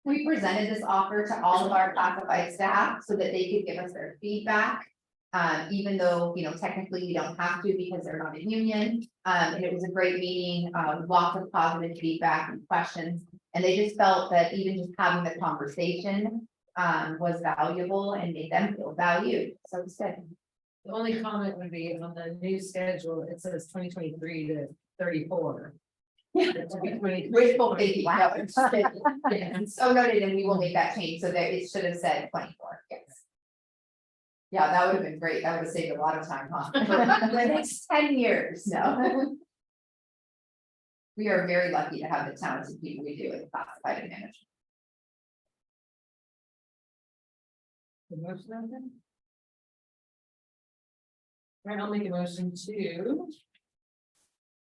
We presented this offer to all of our classified staff so that they could give us their feedback. Even though, technically we don't have to because they're not a union. And it was a great meeting, lots of positive feedback and questions. And they just felt that even just having the conversation was valuable and made them feel valued. So it's good. The only comment would be on the new schedule, it says 2023 to 34. It should be 20. Wishful thinking. No, it's- yeah, so noted, and we will make that change so that it should have said 24, yes. Yeah, that would have been great. That would have saved a lot of time, huh? For the next 10 years, no. We are very lucky to have the talented people we do in classified and management. The motion on that? Right, I'll make a motion to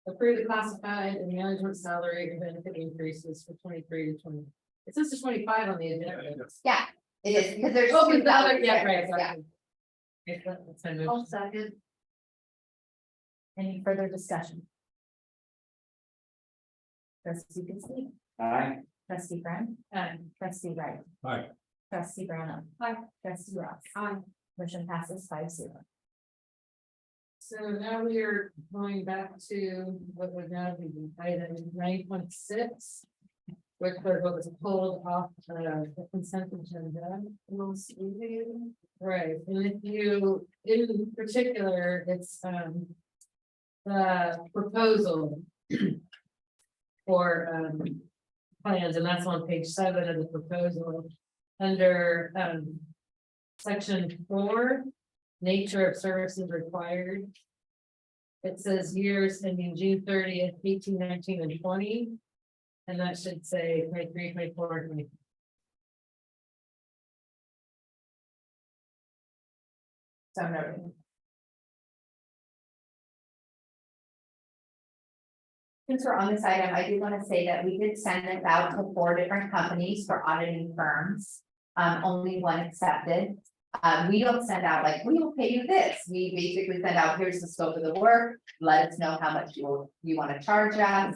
approve the classified and management salary and benefit increases for 23 to 20. It says to 25 on the agenda. Yeah, it is, because there's. Oh, two the other, salaries yeah, there, right, yeah. exactly. Okay, that's my motion. I'll second. Any further discussion? Trustee Kelsey, Aye. trustee Friend, trustee Wright. Aye. Trustee Brown. Aye. Trustee Ross. Aye. Motion passes 5-0. So now we are going back to what would now be item 9.6. Which was pulled off the consent agenda. Right, and if you, in particular, it's the proposal. For plans, and that's on page 7 of the proposal, under section 4, nature of services required. It says years ending June 30th, 18, 19, and 20. And that should say 23, 24, and 25. So noted. Since we're on this item, I do want to say that we did send this out to 4 different companies for auditing firms. Only one accepted. We don't send out like, we will pay you this. We basically send out, here's the scope of the work. Let us know how much you want to charge us.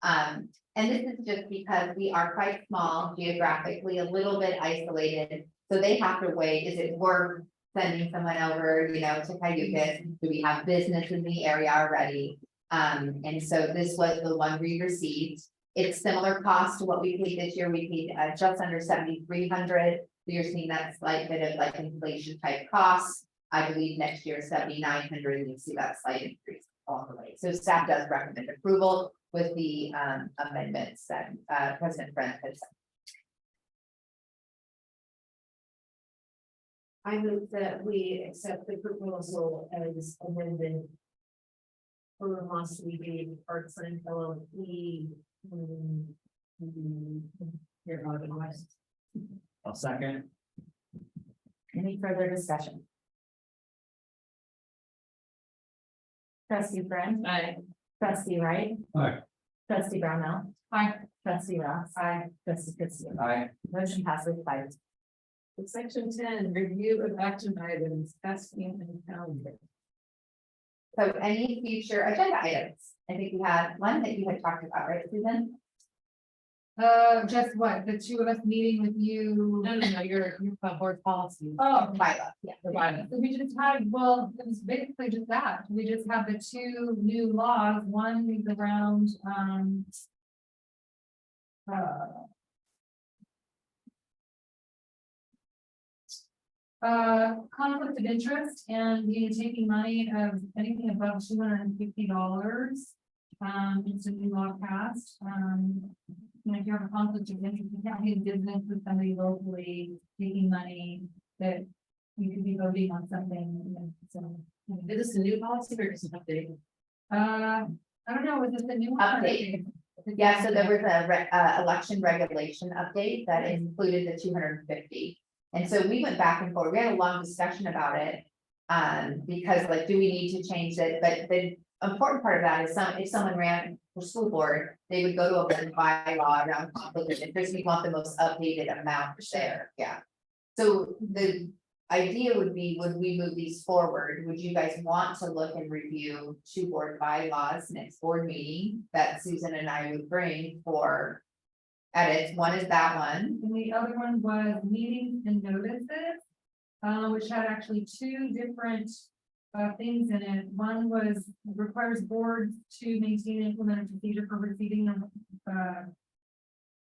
And this is just because we are quite small geographically, a little bit isolated. So they have to weigh, is it worth sending someone over, to Cayucas? Do we have business in the area already? And so this was the one we received. It's similar cost to what we paid this year. We paid just under 7,300. So you're seeing that slight bit of like inflation type costs. I believe next year 7,900, and you see that slight increase along the way. So staff does recommend approval with the amendments that President Friend has. I move that we accept the proposal as amended. For Moss Weedy Arts and LLP. Here, otherwise. I'll second. Any further discussion? Trustee Friend. Aye. Trustee Wright. Aye. Trustee Brownell. Aye. Trustee Ross. Aye. Trustee Christie. Aye. Motion passes 5. Section 10, review of action items, asking and calendar. So any future agenda items I think we had one that you had talked about, right, Susan? Just what, the two of us meeting with you? No, your board policy. Oh, Bylaw, yeah. The bylaw. so we just had, well, it was basically just that, we just have the two new laws, one is around, conflict of interest and, you know, taking money of anything above $250. It's a new law passed, you know, if you have a conflict of interest, you can't be in business with somebody locally taking money that you could be voting on something, you know, so. Is this a new policy or just an update? I don't know, was this the new one? Update. Yeah, so there was a election regulation update that included the 250. And so we went back and forth, we had a long discussion about it. Because like, do we need to change it? But the important part of that is if someone ran for school board, they would go to a board bylaw around conflict of interest, we want the most updated amount there, yeah. So the idea would be, would we move these forward? Would you guys want to look and review 2 board bylaws next board meeting that Susan and I would bring for edits? One is that one. And the other one was meetings and notices, which had actually 2 different things in it. One was requires boards to maintain and implement a procedure for receiving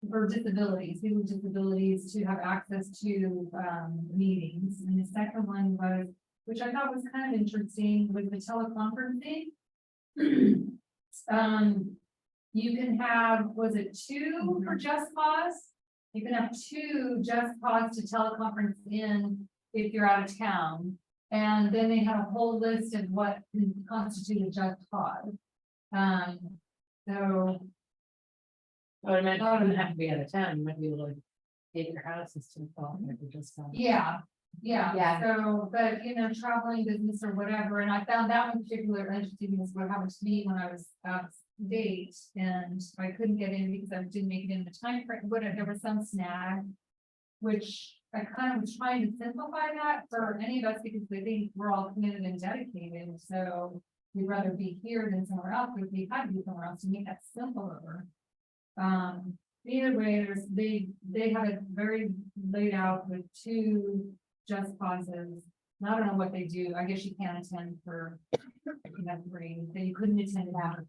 for disabilities, people with disabilities to have access to meetings. And the second one was, which I thought was kind of interesting, was the teleconferencing. You can have, was it 2 for Just Cause? You can have 2 Just Cause to teleconference in if you're out of town. And then they have a whole list of what can constitute a Just Cause. So Oh, I meant, you wouldn't have to be out of town, you might be able to take your houses to the phone, maybe just. yeah, Yeah. so, but you know, traveling business or whatever, and I found that one particular interesting because what happened to me when I was out of date and I couldn't get in because I didn't make it in the time frame, whatever, there was some snag. Which I kind of was trying to simplify that for any of us because I think we're all committed and dedicated, so we'd rather be here than somewhere else, but we had to be somewhere else to make that simpler. Either way, they have it very laid out with 2 Just Causes. And I don't know what they do. I guess you can't attend for, you have 3, then you couldn't attend that.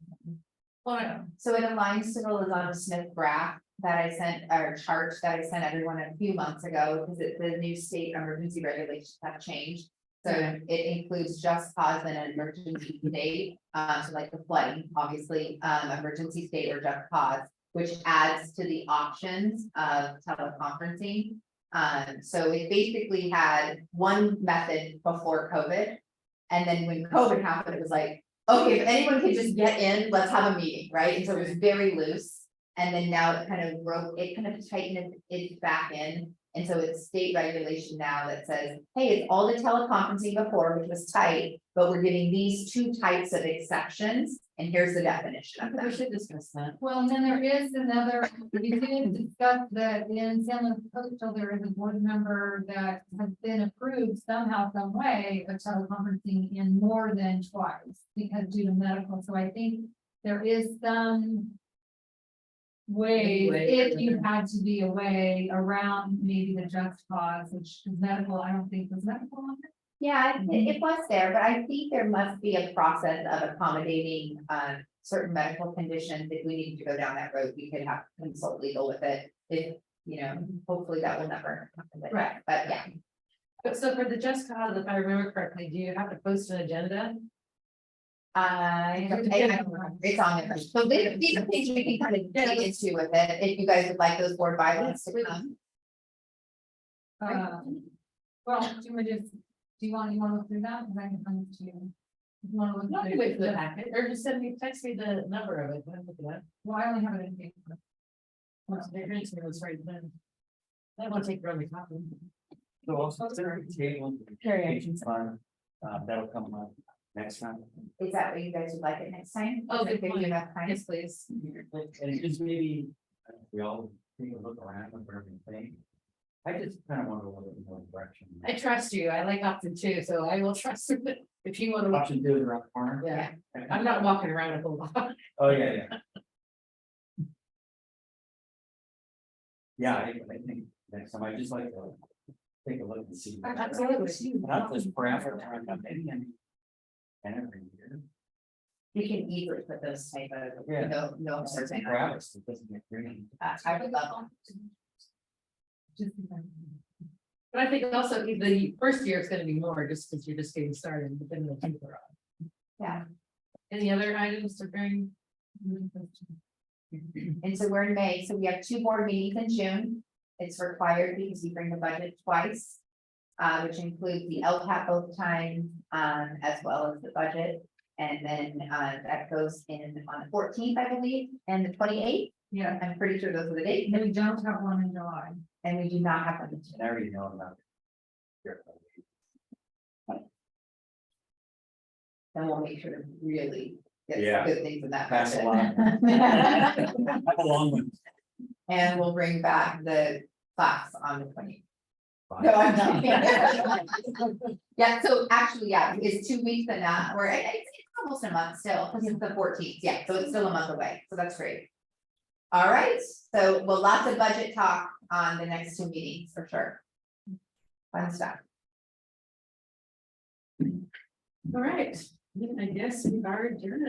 Well, So it aligns to the Lozano Smith graph that I sent, or chart that I sent everyone a few months ago, because the new state emergency regulations have changed. So it includes Just Cause and an emergency state, so like the flooding, obviously, emergency state or Just Cause, which adds to the options of teleconferencing. So it basically had one method before COVID. And then when COVID happened, it was like, okay, if anyone can just get in, let's have a meeting, right? And so it was very loose. And then now it kind of tightened it back in. And so it's state regulation now that says, hey, it's all the teleconferencing before, which was tight, but we're giving these 2 types of exceptions. And here's the definition of We them. should discuss that. well, and then there is another, we did discuss that in San Luis Coastal, there is a board member that has been approved somehow, some way of teleconferencing in more than twice because due to medical, so I think there is some way, if you had to be away around maybe the Just Cause, which is medical, I don't think was medical on it. Yeah, it was there, but I think there must be a process of accommodating certain medical conditions. If we need to go down that road, we could have to consult legal with it. If, you know, hopefully that will never happen. Right. But yeah, But so for the Just Cause, if I remember correctly, do you have to post an agenda? it's on there. So these are things we can kind of dig into with it, if you guys would like those board bylaws to come. Well, do you want to look through that? Because I can come to you. If you want to look. No, through wait for the packet, or just text me the number of it. I'll look at that. Well, I only have it in paper. Well, they're going to it's right then. I want to take your only copy. So also consider table. Carry Fund, that'll come up next time. Is that what you guys would like it next time? Oh, good Give you point. enough time? Yes, please. And just maybe, we all take a look around and everything. I just kind of want to look in one direction. I trust you. I like option two, so I will trust you if you want to. Option two is around the corner. Yeah, I'm not walking around a whole lot. Oh, yeah, yeah. Yeah, I think next time I just like to take a look and see. Absolutely. Not this parameter around maybe and every year. You can easily put those type of, Yeah. no, It's like certain, grass, it doesn't get green. I would love. But I think also the first year is gonna be more just because you're just getting started, but then you'll keep it on. Yeah. Any other items to bring? And so we're in May, so we have 2 board meetings in June. It's required because we bring the budget twice. Which includes the LCAP both times, as well as the budget. And then, that goes in on the 14th, I believe, and the 28th. Yeah, I'm pretty sure those are the dates, and we don't have one in July. and we do not have them. I already know about it. Then we'll make sure to really get Yeah. good things in that. Pass budget. along. Have a long one. And we'll bring back the class on the 20th. No, I'm not. Yeah, so actually, yeah, it's 2 weeks and or it's almost a month still, because it's the 14th, yeah, so it's still a month away, so that's great. All right, so well, lots of budget talk on the next 2 meetings for sure. Fun stuff. All right, I guess we are adjourned.